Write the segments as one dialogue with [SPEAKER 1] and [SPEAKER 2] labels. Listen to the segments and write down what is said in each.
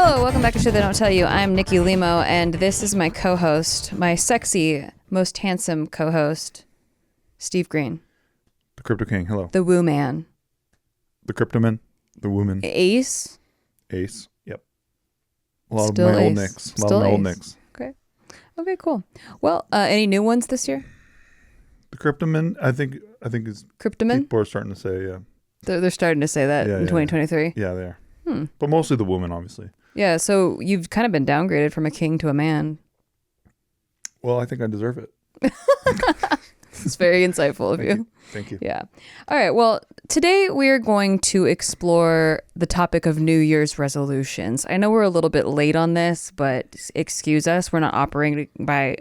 [SPEAKER 1] Hello, welcome back to Shit They Don't Tell You. I'm Nikki Limo, and this is my co-host, my sexy, most handsome co-host, Steve Green.
[SPEAKER 2] The Crypto King, hello.
[SPEAKER 1] The Woo Man.
[SPEAKER 2] The Cryptoman, the Woman.
[SPEAKER 1] Ace.
[SPEAKER 2] Yep. A lot
[SPEAKER 1] Still
[SPEAKER 2] of my
[SPEAKER 1] Ace.
[SPEAKER 2] old nicks.
[SPEAKER 1] Still
[SPEAKER 2] my old
[SPEAKER 1] Ace.
[SPEAKER 2] nicks.
[SPEAKER 1] Okay, cool. Well, any new ones this year?
[SPEAKER 2] The Cryptoman, I think is
[SPEAKER 1] Cryptoman?
[SPEAKER 2] people are starting to say, yeah.
[SPEAKER 1] They're starting to say that in 2023.
[SPEAKER 2] Yeah, they are. But mostly the woman, obviously.
[SPEAKER 1] Yeah, so you've kind of been downgraded from a king to a man.
[SPEAKER 2] Well, I think I deserve it.
[SPEAKER 1] It's very insightful of you.
[SPEAKER 2] Thank you.
[SPEAKER 1] Yeah. All right. Well, today we are going to explore the topic of New Year's resolutions. I know we're a little bit late on this, but excuse us. We're not operating by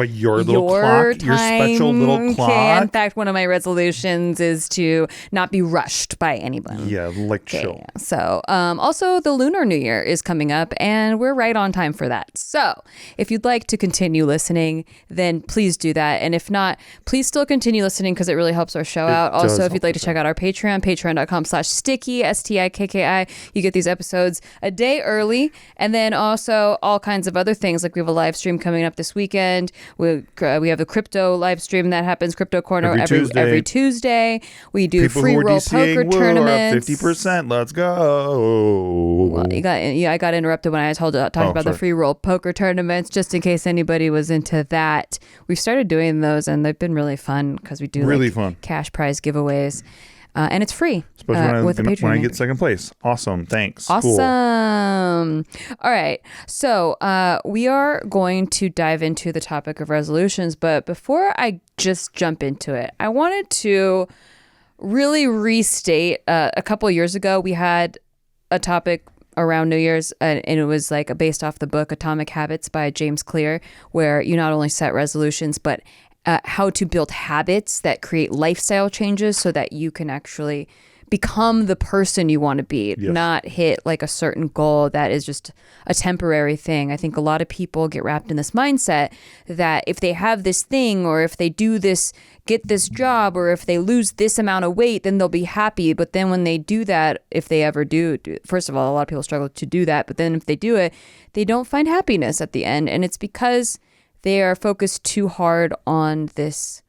[SPEAKER 2] your little clock, your special little clock.
[SPEAKER 1] Okay. In fact, one of my resolutions is to not be rushed by anyone.
[SPEAKER 2] Yeah, like chill.
[SPEAKER 1] So, also the Lunar New Year is coming up, and we're right on time for that. So, if you'd like to continue listening, then please do that. And if not, please still continue listening because it really helps our show out. Also, if you'd like to check out our Patreon, patreon.com/sticky, STIKKI, you get these episodes a day early. And then also all kinds of other things. Like we have a live stream coming up this weekend. We have a crypto live stream that happens, Crypto Corner, every Tuesday. We do
[SPEAKER 2] People
[SPEAKER 1] free roll poker tournaments.
[SPEAKER 2] 50%. Let's go.
[SPEAKER 1] Well, I got interrupted when I talked about the free roll poker tournaments, just in case anybody was into that. We've started doing those, and they've been really fun because we do
[SPEAKER 2] really fun
[SPEAKER 1] cash prize giveaways. And it's free.
[SPEAKER 2] Especially
[SPEAKER 1] when
[SPEAKER 2] I get second place. Awesome. Thanks.
[SPEAKER 1] Awesome. Cool. All right. So we are going to dive into the topic of resolutions. But before I just jump into it, I wanted to really restate a couple of years ago, we had a topic around New Year's, and it was like based off the book Atomic Habits by James Clear, where you not only set resolutions, but how to build habits that create lifestyle changes so that you can actually become the person you want to be, not hit like a certain goal that is just a temporary thing. I think a lot of people get wrapped in this mindset that if they have this thing, or if they do this, get this job, or if they lose this amount of weight, then they'll be happy. But then when they do that, if they ever do, first of all, a lot of people struggle to do that. But then if they do it, they don't find happiness at the end. And it's because they are focused too hard on this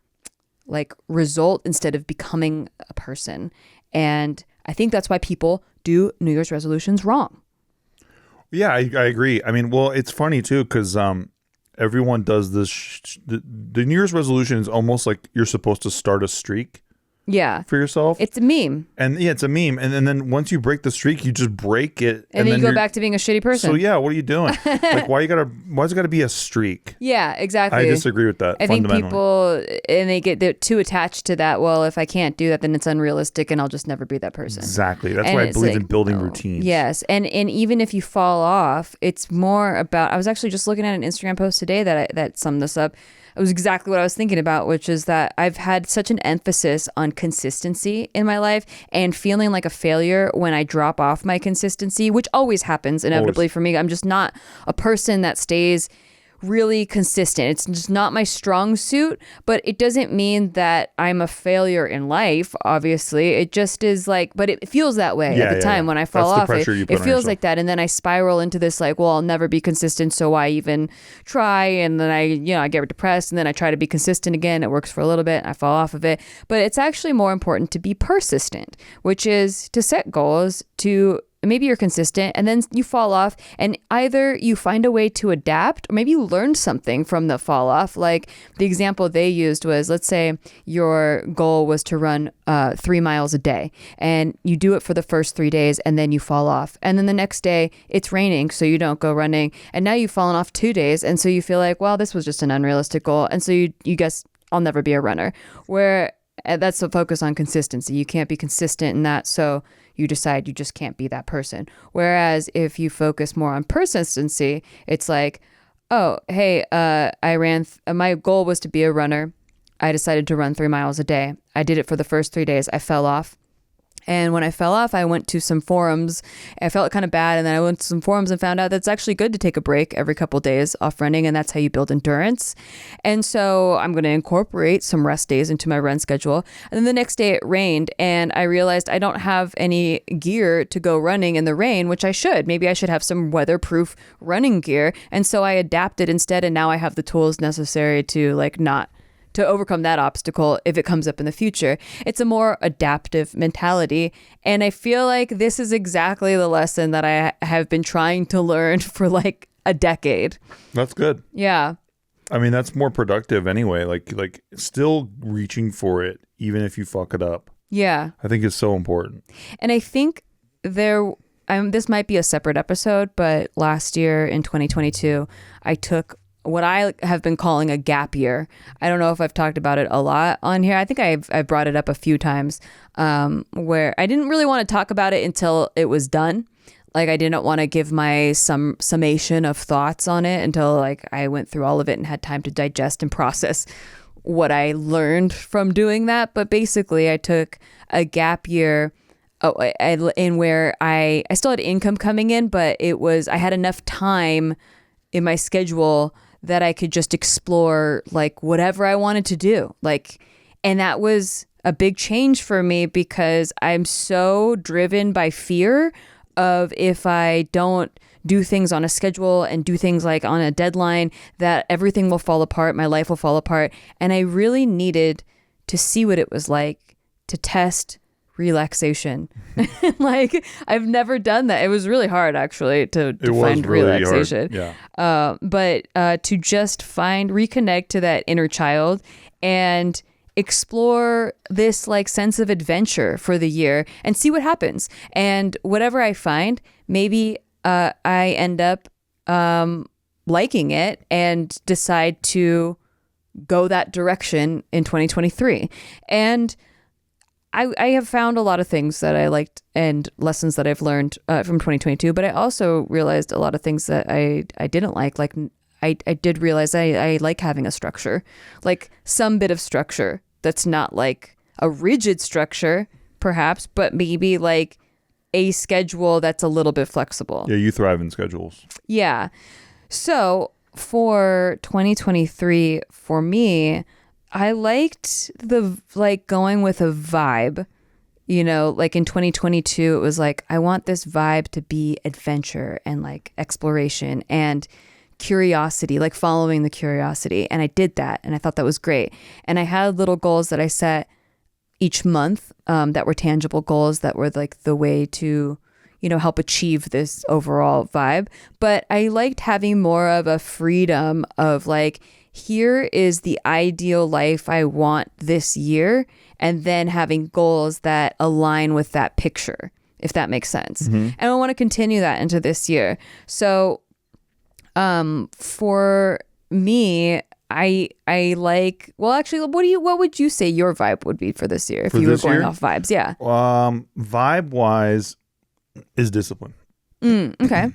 [SPEAKER 1] like result instead of becoming a person. And I think that's why people do New Year's resolutions wrong.
[SPEAKER 2] Yeah, I agree. I mean, well, it's funny too, because everyone does this. The New Year's resolution is almost like you're supposed to start a streak.
[SPEAKER 1] Yeah.
[SPEAKER 2] For yourself.
[SPEAKER 1] It's a meme.
[SPEAKER 2] And yeah, it's a meme. And then once you break the streak, you just break it.
[SPEAKER 1] And then you go back to being a shitty person.
[SPEAKER 2] So yeah, what are you doing? Like why's it gotta be a streak?
[SPEAKER 1] Yeah, exactly.
[SPEAKER 2] I disagree with that.
[SPEAKER 1] I think people, and they get too attached to that. Well, if I can't do that, then it's unrealistic and I'll just never be that person.
[SPEAKER 2] Exactly. That's why I believe in building routines.
[SPEAKER 1] Yes. And even if you fall off, it's more about, I was actually just looking at an Instagram post today that summed this up. It was exactly what I was thinking about, which is that I've had such an emphasis on consistency in my life and feeling like a failure when I drop off my consistency, which always happens inevitably for me. I'm just not a person that stays really consistent. It's just not my strong suit, but it doesn't mean that I'm a failure in life, obviously. It just is like, but it feels that way at the time when I fall off. It feels like that. And then I spiral into this like, well, I'll never be consistent, so why even try? And then I get depressed, and then I try to be consistent again. It works for a little bit, and I fall off of it. But it's actually more important to be persistent, which is to set goals, to maybe you're consistent and then you fall off, and either you find a way to adapt or maybe you learn something from the fall off. Like the example they used was, let's say your goal was to run 3 miles a day, and you do it for the first 3 days and then you fall off. And then the next day it's raining, so you don't go running. And now you've fallen off 2 days. And so you feel like, well, this was just an unrealistic goal. And so you guess I'll never be a runner. Where that's the focus on consistency. You can't be consistent in that. So you decide you just can't be that person. Whereas if you focus more on persistency, it's like, oh, hey, I ran, my goal was to be a runner. I decided to run 3 miles a day. I did it for the first 3 days. I fell off. And when I fell off, I went to some forums. I felt kind of bad. And then I went to some forums and found out that it's actually good to take a break every couple of days off running. And that's how you build endurance. And so I'm going to incorporate some rest days into my run schedule. And then the next day it rained. And I realized I don't have any gear to go running in the rain, which I should. Maybe I should have some weatherproof running gear. And so I adapted instead. And now I have the tools necessary to to overcome that obstacle if it comes up in the future. It's a more adaptive mentality. And I feel like this is exactly the lesson that I have been trying to learn for like a decade.
[SPEAKER 2] That's good.
[SPEAKER 1] Yeah.
[SPEAKER 2] I mean, that's more productive anyway. Like still reaching for it, even if you fuck it up.
[SPEAKER 1] Yeah.
[SPEAKER 2] I think it's so important.
[SPEAKER 1] And I think this might be a separate episode, but last year in 2022, I took what I have been calling a gap year. I don't know if I've talked about it a lot on here. I think I've brought it up a few times, where I didn't really want to talk about it until it was done. Like I didn't want to give my summation of thoughts on it until like I went through all of it and had time to digest and process what I learned from doing that. But basically I took a gap year in where I still had income coming in, but I had enough time in my schedule that I could just explore like whatever I wanted to do. And that was a big change for me because I'm so driven by fear of if I don't do things on a schedule and do things like on a deadline, that everything will fall apart, my life will fall apart. And I really needed to see what it was like to test relaxation. Like I've never done that. It was really hard actually to find really relaxation.
[SPEAKER 2] Hard. Yeah.
[SPEAKER 1] But to just reconnect to that inner child and explore this like sense of adventure for the year and see what happens. And whatever I find, maybe I end up liking it and decide to go that direction in 2023. And I have found a lot of things that I liked and lessons that I've learned from 2022, but I also realized a lot of things that I didn't like. Like I did realize I like having a structure, like some bit of structure that's not like a rigid structure, perhaps, but maybe like a schedule that's a little bit flexible.
[SPEAKER 2] Yeah, you thrive in schedules.
[SPEAKER 1] Yeah. So for 2023, for me, I liked going with a vibe, like in 2022, it was like, I want this vibe to be adventure and like exploration and curiosity, like following the curiosity. And I did that. And I thought that was great. And I had little goals that I set each month that were tangible goals that were like the way to, help achieve this overall vibe. But I liked having more of a freedom of like, here is the ideal life I want this year, and then having goals that align with that picture, if that makes sense. Mm-hmm. And I want to continue that into this year. So for me, I like, well, actually, what would you say your vibe would be for this year if you were going off vibes? Yeah.
[SPEAKER 2] Vibe wise is discipline.
[SPEAKER 1] Okay.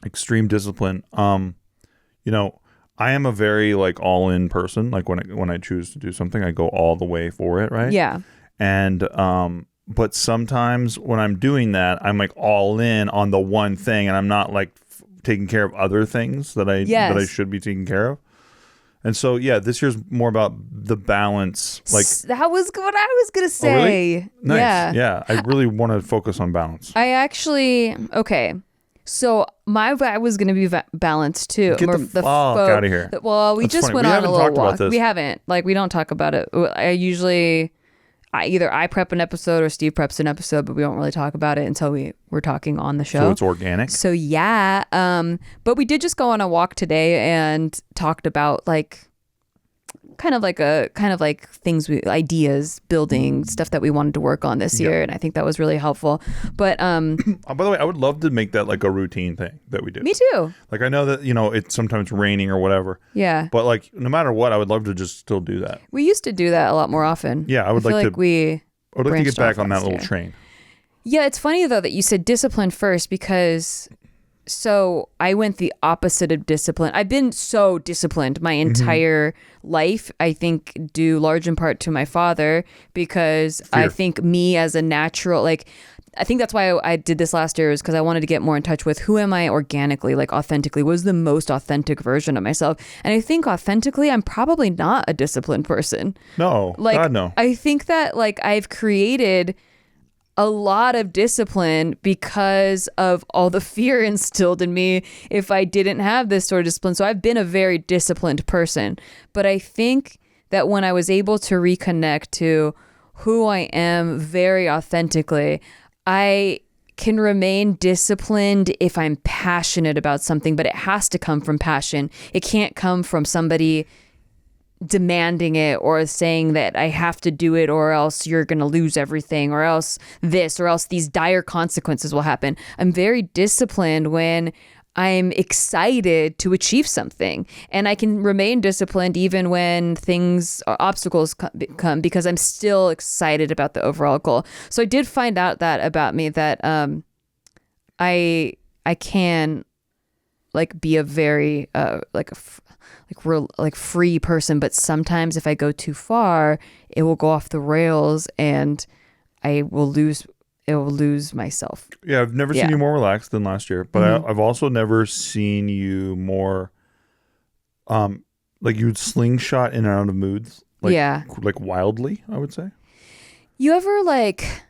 [SPEAKER 2] Extreme discipline. I am a very like all in person. Like when I choose to do something, I go all the way for it, right?
[SPEAKER 1] Yeah.
[SPEAKER 2] And but sometimes when I'm doing that, I'm like all in on the one thing, and I'm not like taking care of other things that I should be taking care of. And so yeah, this year's more about the balance. Like
[SPEAKER 1] that was what I was gonna say.
[SPEAKER 2] Oh, really? Nice. Yeah. I really want to focus on balance.
[SPEAKER 1] Okay. So my vibe was going to be balanced too.
[SPEAKER 2] Get the fuck out of here.
[SPEAKER 1] Well, we just went on a little walk.
[SPEAKER 2] We
[SPEAKER 1] haven't. Like, we don't talk about it. Either I prep an episode or Steve preps an episode, but we don't really talk about it until we're talking on the show.
[SPEAKER 2] So it's organic.
[SPEAKER 1] So yeah. But we did just go on a walk today and talked about like kind of like things ideas, building stuff that we wanted to work on this year, and I think that was really helpful. But
[SPEAKER 2] by the way, I would love to make that like a routine thing that we do.
[SPEAKER 1] Me too.
[SPEAKER 2] Like I know that it's sometimes raining or whatever.
[SPEAKER 1] Yeah.
[SPEAKER 2] But like no matter what, I would love to just still do that.
[SPEAKER 1] We used to do that a lot more often.
[SPEAKER 2] Yeah, I would like to get back on that little train.
[SPEAKER 1] Yeah, it's funny though that you said discipline first, because So I went the opposite of discipline. I've been so disciplined my entire life, I think due large in part to my father, because
[SPEAKER 2] Fear.
[SPEAKER 1] I think me as a natural, like, I think that's why I did this last year, is because I wanted to get more in touch with who am I organically, like authentically, what is the most authentic version of myself. And I think authentically, I'm probably not a disciplined person.
[SPEAKER 2] No,
[SPEAKER 1] Like,
[SPEAKER 2] God, no.
[SPEAKER 1] I think that like I've created a lot of discipline because of all the fear instilled in me if I didn't have this sort of discipline. So I've been a very disciplined person. But I think that when I was able to reconnect to who I am very authentically, I can remain disciplined if I'm passionate about something, but it has to come from passion. It can't come from somebody demanding it or saying that I have to do it or else you're going to lose everything or else this or else these dire consequences will happen. I'm very disciplined when I'm excited to achieve something, and I can remain disciplined even when things or obstacles come because I'm still excited about the overall goal. So I did find out that about me, that I can like be a very free person, but sometimes if I go too far, it will go off the rails and it will lose myself.
[SPEAKER 2] Yeah, I've never seen you more relaxed than last year, but I've also never seen you more like you'd slingshot in and out of moods. Like wildly, I would say.
[SPEAKER 1] You ever like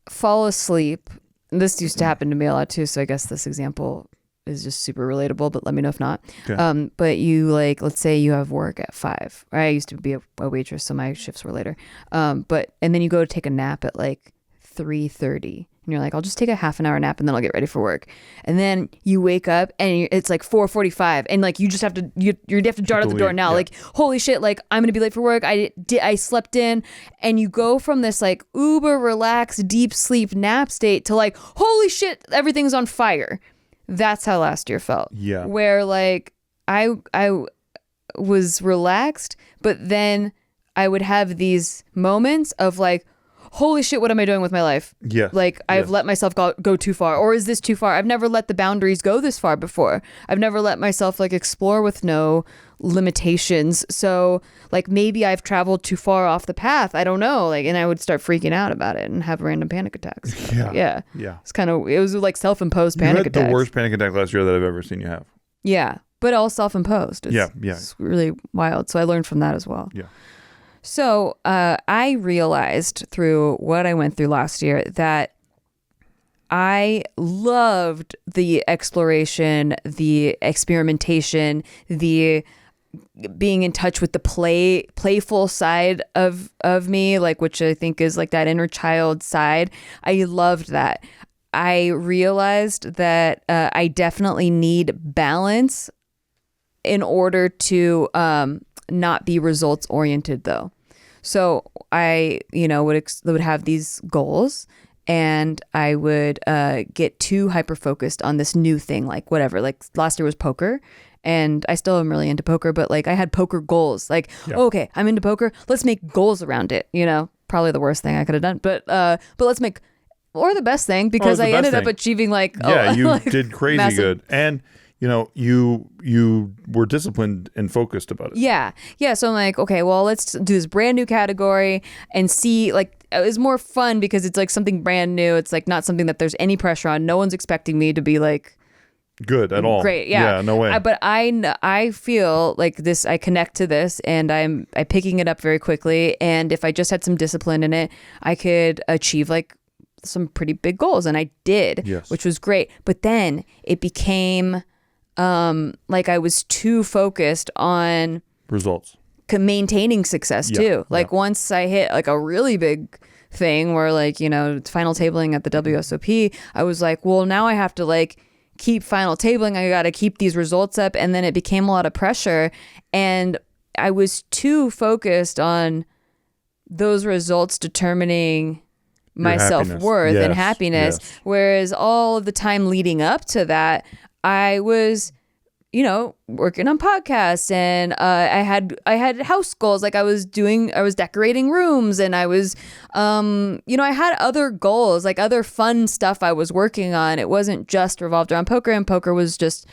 [SPEAKER 1] fall asleep? This used to happen to me a lot too, so I guess this example is just super relatable, but let me know if not. Okay. But you like, let's say you have work at 5. I used to be a waitress, so my shifts were later. And then you go to take a nap at like 3:30, and you're like, I'll just take a half an hour nap and then I'll get ready for work. And then you wake up and it's like 4:45, and like you just have to you have to dart out the door now. Yeah. Like, holy shit, like I'm gonna be late for work. I slept in, and you go from this like uber relaxed deep sleep nap state to like, holy shit, everything's on fire. That's how last year felt.
[SPEAKER 2] Yeah.
[SPEAKER 1] Where like I was relaxed, but then I would have these moments of like, holy shit, what am I doing with my life?
[SPEAKER 2] Yeah.
[SPEAKER 1] Like I've let myself go too far, or is this too far? I've never let the boundaries go this far before. I've never let myself like explore with no limitations. So like maybe I've traveled too far off the path. I don't know. Like, and I would start freaking out about it and have random panic attacks.
[SPEAKER 2] Yeah.
[SPEAKER 1] It was like self-imposed panic attacks.
[SPEAKER 2] You had the worst panic attack last year that I've ever seen you have.
[SPEAKER 1] Yeah. But all self-imposed.
[SPEAKER 2] It's
[SPEAKER 1] really wild. So I learned from that as well.
[SPEAKER 2] Yeah.
[SPEAKER 1] So I realized through what I went through last year that I loved the exploration, the experimentation, the being in touch with the playful side of me, like, which I think is like that inner child side. I loved that. I realized that I definitely need balance in order to not be results oriented though. So I, would have these goals, and I would get too hyper focused on this new thing, like whatever. Like last year was poker, and I still am really into poker, but like I had poker goals. Like, okay, I'm into poker. Let's make goals around it. Probably the worst thing I could have done, but let's make, or the best thing, because I ended up achieving like,
[SPEAKER 2] you
[SPEAKER 1] like
[SPEAKER 2] did crazy
[SPEAKER 1] massive,
[SPEAKER 2] good. And you were disciplined and focused about it.
[SPEAKER 1] Yeah. So I'm like, okay, well, let's do this brand new category and see, like, it's more fun because it's like something brand new. It's like not something that there's any pressure on. No one's expecting me to be like
[SPEAKER 2] good at all.
[SPEAKER 1] Great. Yeah.
[SPEAKER 2] No way.
[SPEAKER 1] But I feel like this, I connect to this, and I'm picking it up very quickly. And if I just had some discipline in it, I could achieve like some pretty big goals. And I did, which was great. But then it became like I was too focused on
[SPEAKER 2] results,
[SPEAKER 1] maintaining success too. Like once I hit like a really big thing where like, final tabling at the WSOP, I was like, well, now I have to like keep final tabling. I got to keep these results up. And then it became a lot of pressure, and I was too focused on those results determining my self-worth and happiness. Whereas all of the time leading up to that, I was working on podcasts, and I had house goals. Like I was decorating rooms, and I was, I had other goals, like other fun stuff I was working on. It wasn't just revolved around poker, and poker was just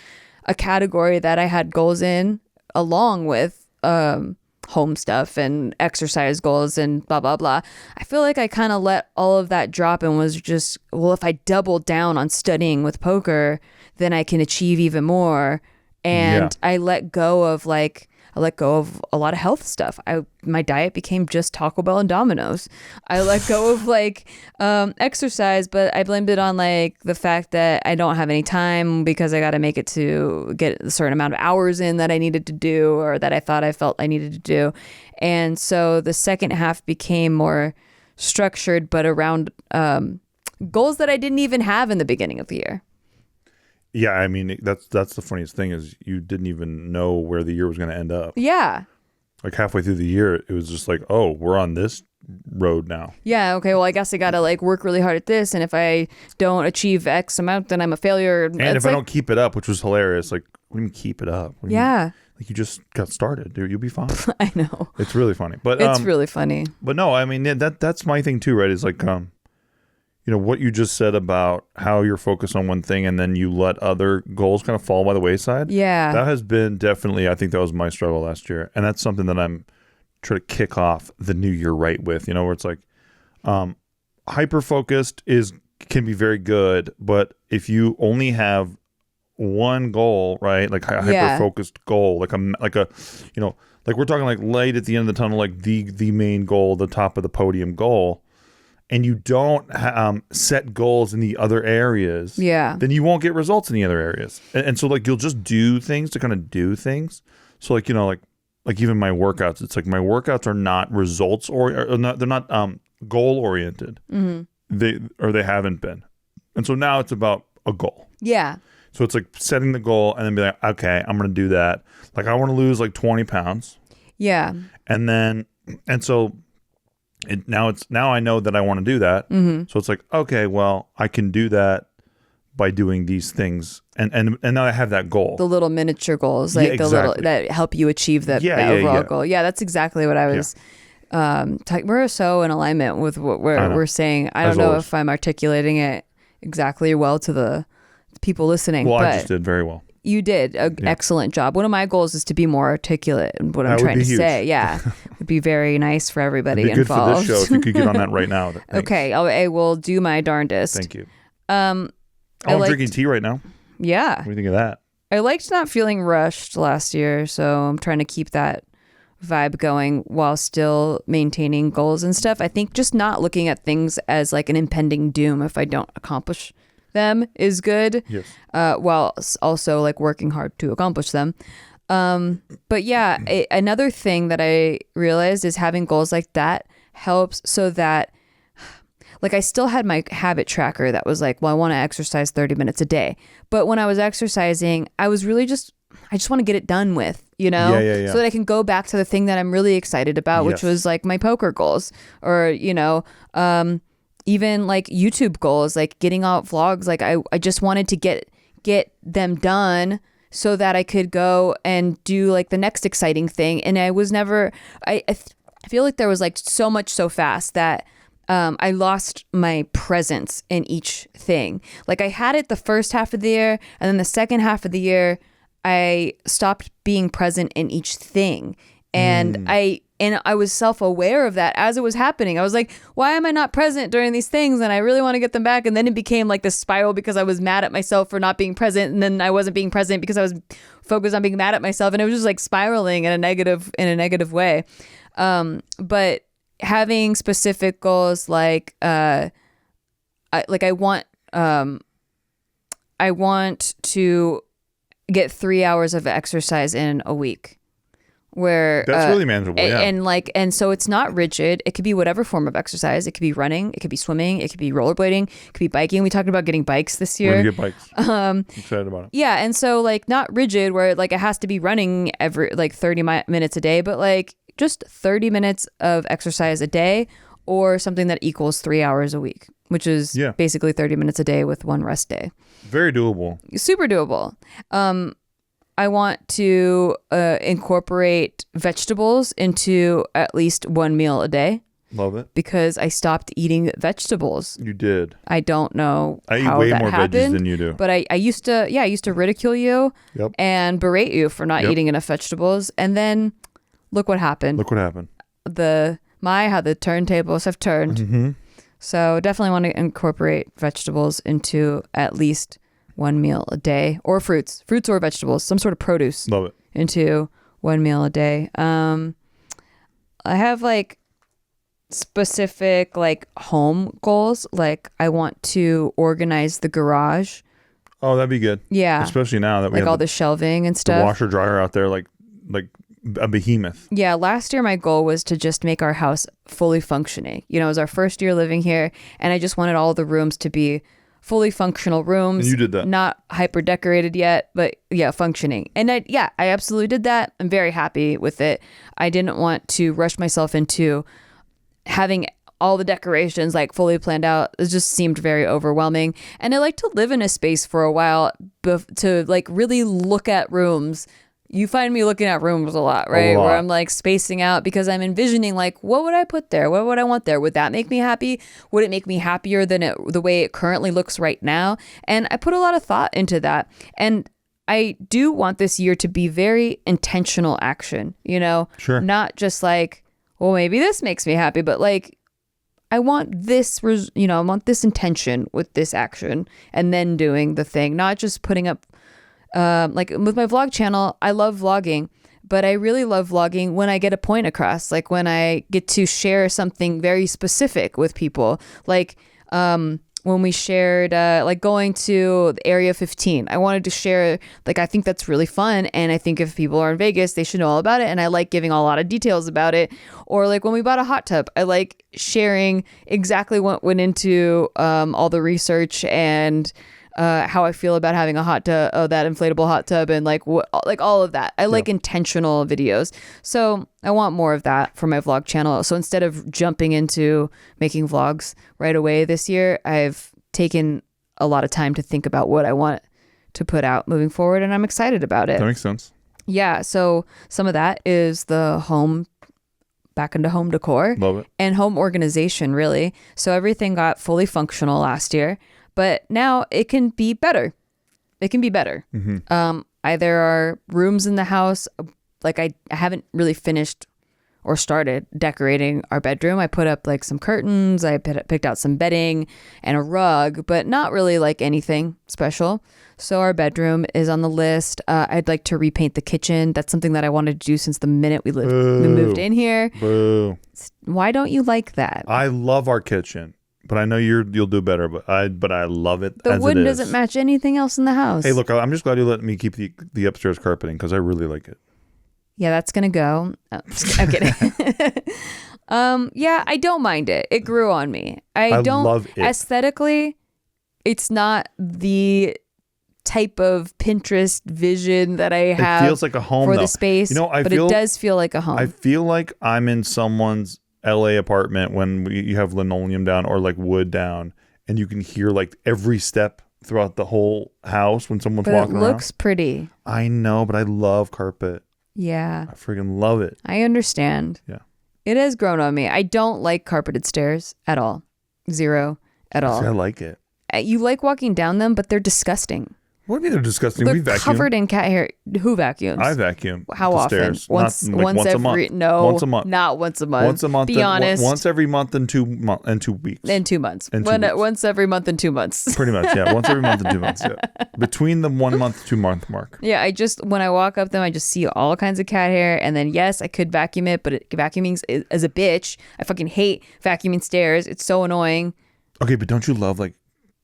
[SPEAKER 1] a category that I had goals in, along with home stuff and exercise goals and blah, blah, blah. I feel like I kind of let all of that drop and was just, well, if I double down on studying with poker, then I can achieve even more. And I let go of a lot of health stuff. My diet became just Taco Bell and Domino's. I let go of exercise, but I blamed it on the fact that I don't have any time because I got to make it to get a certain amount of hours in that I needed to do, or that I felt I needed to do. And so the second half became more structured, but around goals that I didn't even have in the beginning of the year.
[SPEAKER 2] Yeah, I mean, that's the funniest thing is you didn't even know where the year was going to end up.
[SPEAKER 1] Yeah.
[SPEAKER 2] Like halfway through the year, it was just like, oh, we're on this road now.
[SPEAKER 1] Yeah, okay, well, I guess I got to work really hard at this, and if I don't achieve X amount, then I'm a failure.
[SPEAKER 2] And if I don't keep it up, which was hilarious, what do you mean keep it up?
[SPEAKER 1] Yeah.
[SPEAKER 2] You just got started, dude. You'll be fine.
[SPEAKER 1] I know.
[SPEAKER 2] It's really funny. But
[SPEAKER 1] it's really funny.
[SPEAKER 2] But no, I mean, that's my thing too, right? Is what you just said about how you're focused on one thing and then you let other goals kind of fall by the wayside.
[SPEAKER 1] Yeah.
[SPEAKER 2] That has been definitely, I think that was my struggle last year. And that's something that I'm trying to kick off the new year right with, where it's hyper-focused can be very good, but if you only have one goal, right? Like a hyper-focused goal, like we're talking light at the end of the tunnel, like the main goal, the top of the podium goal, and you don't set goals in the other areas, then you won't get results in the other areas. And so you'll just do things to kind of do things. So even my workouts, it's my workouts are not results they're not goal oriented. Mm-hmm. They haven't been. And so now it's about a goal. Yeah. So it's setting the goal and then be like, okay, I'm going to do that. I want to lose 20 pounds. Yeah. And so now I know that I want to do that. Mm-hmm. So it's okay, well, I can do that by doing these things, and now I have that goal. The little miniature goals, the little that help you achieve that overall goal. Yeah, that's exactly what I was. We're so in alignment with what we're saying. I don't know if I'm articulating it exactly well to the people listening. Well, but I just did very well. You did an excellent job. One of my goals is to be more articulate in what I'm trying to say. Yeah, would be very nice for everybody involved. Good for this show if you could get on that right now. Okay, I will do my darndest. Thank you. I'm drinking tea right now. Yeah. What do you think of that? I liked not feeling rushed last year, so I'm trying to keep that vibe going while still maintaining goals and stuff. I think just not looking at things as an impending doom if I don't accomplish them is good. Yes. While also working hard to accomplish them. But yeah, another thing that I realized is having goals like that helps so that I still had my habit tracker that was well, I want to exercise 30 minutes a day. But when I was exercising, I was really I just want to get it done with, so that I can go back to the thing that I'm really excited about, which was my poker goals or, even YouTube goals, getting out vlogs. I just wanted to get them done so that I could go and do the next exciting thing. And I was never, I feel like there was so much so fast that I lost my presence in each thing. I had it the first half of the year, and then the second half of the year, I stopped being present in each thing. And I was self-aware of that as it was happening. I was like, why am I not present during these things? And I really want to get them back. And then it became this spiral because I was mad at myself for not being present. And then I wasn't being present because I was focused on being mad at myself. And it was just spiraling in a negative way. But having specific goals I want to get 3 hours of exercise in a week. Where that's really manageable, and so it's not rigid. It could be whatever form of exercise. It could be running, it could be swimming, it could be rollerblading, it could be biking. We talked about getting bikes this year. We're gonna get bikes. I'm excited about it. Yeah, and so not rigid where it has to be running every 30 minutes a day, but just 30 minutes of exercise a day, or something that equals 3 hours a week, which is basically 30 minutes a day with one rest day. Very doable. Super doable.
[SPEAKER 1] I want to incorporate vegetables into at least one meal a day.
[SPEAKER 2] Love it.
[SPEAKER 1] Because I stopped eating vegetables.
[SPEAKER 2] You did.
[SPEAKER 1] I don't know
[SPEAKER 2] I
[SPEAKER 1] how
[SPEAKER 2] eat way
[SPEAKER 1] that
[SPEAKER 2] more
[SPEAKER 1] happened,
[SPEAKER 2] veggies than you do.
[SPEAKER 1] But I used to ridicule you and berate you for not eating enough vegetables. And then look what happened.
[SPEAKER 2] Look what happened.
[SPEAKER 1] How the turntables have turned.
[SPEAKER 2] Mm-hmm.
[SPEAKER 1] So definitely want to incorporate vegetables into at least one meal a day, or fruits or vegetables, some sort of produce.
[SPEAKER 2] Love it.
[SPEAKER 1] Into one meal a day. I have like specific like home goals. Like I want to organize the garage.
[SPEAKER 2] Oh, that'd be good.
[SPEAKER 1] Yeah.
[SPEAKER 2] Especially now that we have
[SPEAKER 1] all the shelving and stuff.
[SPEAKER 2] The washer dryer out there like a behemoth.
[SPEAKER 1] Yeah, last year my goal was to just make our house fully functioning. You know, it was our first year living here, and I just wanted all the rooms to be fully functional rooms.
[SPEAKER 2] And you did that.
[SPEAKER 1] Not hyper decorated yet, but yeah, functioning. And I absolutely did that. I'm very happy with it. I didn't want to rush myself into having all the decorations like fully planned out. It just seemed very overwhelming. And I like to live in a space for a while to like really look at rooms. You find me looking at rooms a lot, right? Where I'm like spacing out because I'm envisioning like, what would I put there? What would I want there? Would that make me happy? Would it make me happier than the way it currently looks right now? And I put a lot of thought into that. And I do want this year to be very intentional action, you know?
[SPEAKER 2] Sure.
[SPEAKER 1] Not just like, well, maybe this makes me happy, but like, I want this, I want this intention with this action and then doing the thing, not just putting up like with my vlog channel. I love vlogging, but I really love vlogging when I get a point across, like when I get to share something very specific with people. Like when we shared like going to the Area 15, I wanted to share, like, I think that's really fun. And I think if people are in Vegas, they should know all about it. And I like giving a lot of details about it. Or like when we bought a hot tub, I like sharing exactly what went into all the research and how I feel about having a hot tub, that inflatable hot tub, and like all of that. I like intentional videos. So I want more of that for my vlog channel. So instead of jumping into making vlogs right away this year, I've taken a lot of time to think about what I want to put out moving forward, and I'm excited about it.
[SPEAKER 2] That makes sense.
[SPEAKER 1] Yeah. So some of that is the back into home decor.
[SPEAKER 2] Love it.
[SPEAKER 1] And home organization, really. So everything got fully functional last year. But now it can be better. It can be better.
[SPEAKER 2] Mm-hmm.
[SPEAKER 1] There are rooms in the house. Like I haven't really finished or started decorating our bedroom. I put up like some curtains. I picked out some bedding and a rug, but not really like anything special. So our bedroom is on the list. I'd like to repaint the kitchen. That's something that I wanted to do since the minute we moved in here.
[SPEAKER 2] Boo.
[SPEAKER 1] Why don't you like that?
[SPEAKER 2] I love our kitchen. But I know you'll do better. But I love it.
[SPEAKER 1] The wood doesn't match anything else in the house.
[SPEAKER 2] Hey, look, I'm just glad you let me keep the upstairs carpeting because I really like it.
[SPEAKER 1] Yeah, that's gonna go. Oh, I'm kidding. Yeah, I don't mind it. It grew on me. I don't
[SPEAKER 2] love it.
[SPEAKER 1] Aesthetically, it's not the type of Pinterest vision that I have.
[SPEAKER 2] It feels like a home
[SPEAKER 1] for the space. You know, it does feel like a home.
[SPEAKER 2] I feel like I'm in someone's LA apartment when you have linoleum down or like wood down, and you can hear like every step throughout the whole house when someone's walking around.
[SPEAKER 1] It looks pretty.
[SPEAKER 2] I know, but I love carpet.
[SPEAKER 1] Yeah.
[SPEAKER 2] I freaking love it.
[SPEAKER 1] I understand.
[SPEAKER 2] Yeah.
[SPEAKER 1] It has grown on me. I don't like carpeted stairs at all. Zero at all.
[SPEAKER 2] I like it.
[SPEAKER 1] You like walking down them, but they're disgusting.
[SPEAKER 2] What do you mean they're disgusting?
[SPEAKER 1] They're
[SPEAKER 2] We vacuum.
[SPEAKER 1] covered in cat hair. Who vacuums?
[SPEAKER 2] I vacuum.
[SPEAKER 1] How often?
[SPEAKER 2] Stairs.
[SPEAKER 1] Once
[SPEAKER 2] a month.
[SPEAKER 1] No,
[SPEAKER 2] once a month.
[SPEAKER 1] Not once a month.
[SPEAKER 2] Once a month.
[SPEAKER 1] Be honest.
[SPEAKER 2] Once every month and 2 weeks.
[SPEAKER 1] In 2 months.
[SPEAKER 2] Weeks.
[SPEAKER 1] Once every month and 2 months.
[SPEAKER 2] Pretty much, yeah. Once every month and 2 months, yeah. Between the 1 month, 2 month mark.
[SPEAKER 1] Yeah, when I walk up them, I just see all kinds of cat hair. And then, yes, I could vacuum it, but vacuuming is a bitch. I fucking hate vacuuming stairs. It's so annoying.
[SPEAKER 2] Okay, but don't you love like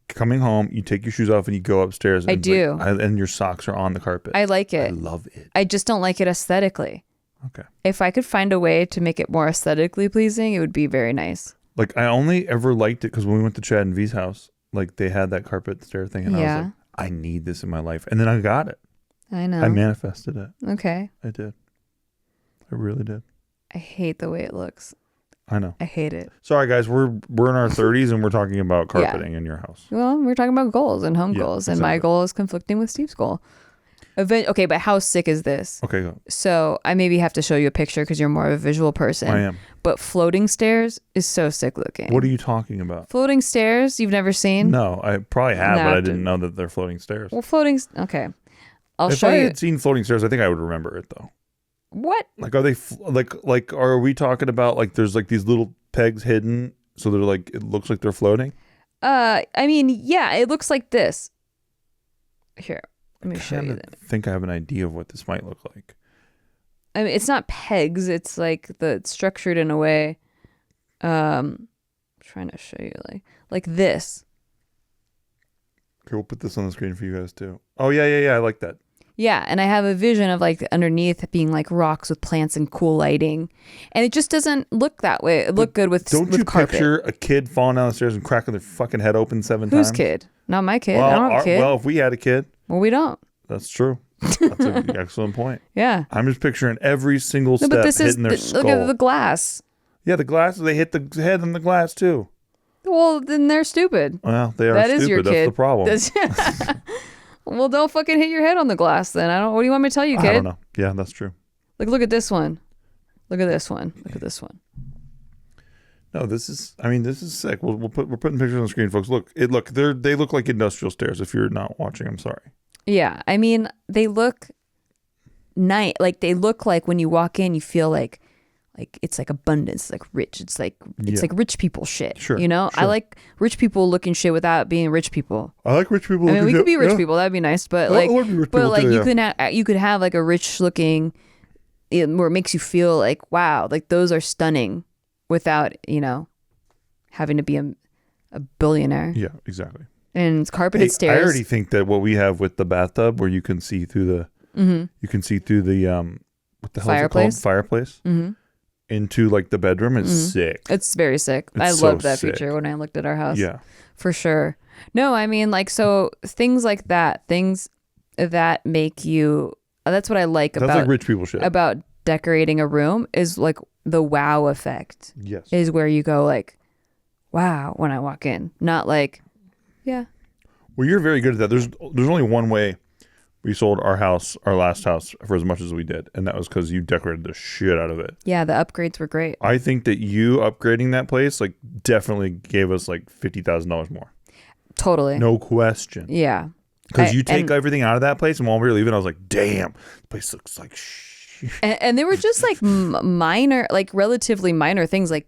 [SPEAKER 2] coming home, you take your shoes off and you go upstairs. And
[SPEAKER 1] I do.
[SPEAKER 2] And your socks are on the carpet.
[SPEAKER 1] I like it.
[SPEAKER 2] I love it.
[SPEAKER 1] I just don't like it aesthetically.
[SPEAKER 2] Okay.
[SPEAKER 1] If I could find a way to make it more aesthetically pleasing, it would be very nice.
[SPEAKER 2] Like I only ever liked it because when we went to Chad and V's house, like they had that carpet stair thing. And I was like, I need this in my life. And then I got it.
[SPEAKER 1] I know.
[SPEAKER 2] I manifested it.
[SPEAKER 1] Okay.
[SPEAKER 2] I did. I really did.
[SPEAKER 1] I hate the way it looks.
[SPEAKER 2] I know.
[SPEAKER 1] I hate it.
[SPEAKER 2] Sorry, guys. We're in our 30s and we're talking about carpeting in your house.
[SPEAKER 1] Well, we're talking about goals and home goals, and my goal is conflicting with Steve's goal. Okay, but how sick is this?
[SPEAKER 2] Okay, go.
[SPEAKER 1] So I maybe have to show you a picture because you're more of a visual person.
[SPEAKER 2] I am.
[SPEAKER 1] But floating stairs is so sick looking.
[SPEAKER 2] What are you talking about?
[SPEAKER 1] Floating stairs you've never seen?
[SPEAKER 2] No, I probably have, but I didn't know that they're floating stairs.
[SPEAKER 1] Well, okay. I'll
[SPEAKER 2] if
[SPEAKER 1] show
[SPEAKER 2] I
[SPEAKER 1] you.
[SPEAKER 2] had seen floating stairs, I think I would remember it though.
[SPEAKER 1] What?
[SPEAKER 2] Like, are they like? Are we talking about like there's like these little pegs hidden, so they're like it looks like they're floating?
[SPEAKER 1] I mean, yeah, it looks like this. Here, let me show you that.
[SPEAKER 2] I think I have an idea of what this might look like.
[SPEAKER 1] I mean, it's not pegs. It's like it's structured in a way. I'm trying to show you like this.
[SPEAKER 2] Okay, we'll put this on the screen for you guys too. Oh yeah. I like that.
[SPEAKER 1] Yeah, and I have a vision of like underneath being like rocks with plants and cool lighting, and it just doesn't look that way. It looked good with
[SPEAKER 2] Don't you
[SPEAKER 1] carpet.
[SPEAKER 2] picture a kid falling down the stairs and cracking their fucking head open 7 times?
[SPEAKER 1] Whose kid? Not my kid.
[SPEAKER 2] Well,
[SPEAKER 1] I don't have a kid.
[SPEAKER 2] Well, if we had a kid.
[SPEAKER 1] Well, we don't.
[SPEAKER 2] That's true. That's an excellent point.
[SPEAKER 1] Yeah.
[SPEAKER 2] I'm just picturing every single step hitting their skull.
[SPEAKER 1] Look at the glass.
[SPEAKER 2] Yeah, the glass, they hit the head on the glass too.
[SPEAKER 1] Well, then they're stupid.
[SPEAKER 2] Well, they are
[SPEAKER 1] that
[SPEAKER 2] stupid.
[SPEAKER 1] Is your
[SPEAKER 2] That's
[SPEAKER 1] kid.
[SPEAKER 2] the problem.
[SPEAKER 1] Well, don't fucking hit your head on the glass then. What do you want me to tell you, kid?
[SPEAKER 2] I don't know. Yeah, that's true.
[SPEAKER 1] Like, look at this one. Look at this one. Look at this one.
[SPEAKER 2] No, this is sick. We're putting pictures on the screen, folks. Look, they look like industrial stairs. If you're not watching, I'm sorry.
[SPEAKER 1] Yeah, I mean, they look nice. Like they look like when you walk in, you feel like it's like abundance, like rich. It's like rich people shit.
[SPEAKER 2] Sure.
[SPEAKER 1] You know,
[SPEAKER 2] sure.
[SPEAKER 1] I like rich people looking shit without being rich people.
[SPEAKER 2] I like rich people.
[SPEAKER 1] I mean, we could be rich people. That'd be nice. But you could have like a rich looking, where it makes you feel like wow, like those are stunning, without having to be a billionaire.
[SPEAKER 2] Yeah, exactly.
[SPEAKER 1] And carpeted stairs.
[SPEAKER 2] I already think that what we have with the bathtub, where you can see through the, what the hell is it called? Fireplace. Mm-hmm. Into like the bedroom is sick.
[SPEAKER 1] It's very sick. I loved that feature when I looked at our house.
[SPEAKER 2] Yeah,
[SPEAKER 1] for sure. No, I mean like so things like that, things that make you. That's what I like
[SPEAKER 2] that's
[SPEAKER 1] about
[SPEAKER 2] like rich people shit
[SPEAKER 1] about decorating a room is like the wow effect.
[SPEAKER 2] Yes,
[SPEAKER 1] is where you go like, wow when I walk in, not like, yeah.
[SPEAKER 2] Well, you're very good at that. There's only one way we sold our last house, for as much as we did, and that was because you decorated the shit out of it.
[SPEAKER 1] Yeah, the upgrades were great.
[SPEAKER 2] I think that you upgrading that place like definitely gave us like $50,000 more.
[SPEAKER 1] Totally,
[SPEAKER 2] no question.
[SPEAKER 1] Yeah,
[SPEAKER 2] because you take everything out of that place, and while we were leaving, I was like, "Damn, this place looks like shit."
[SPEAKER 1] And they were just like minor, like relatively minor things, like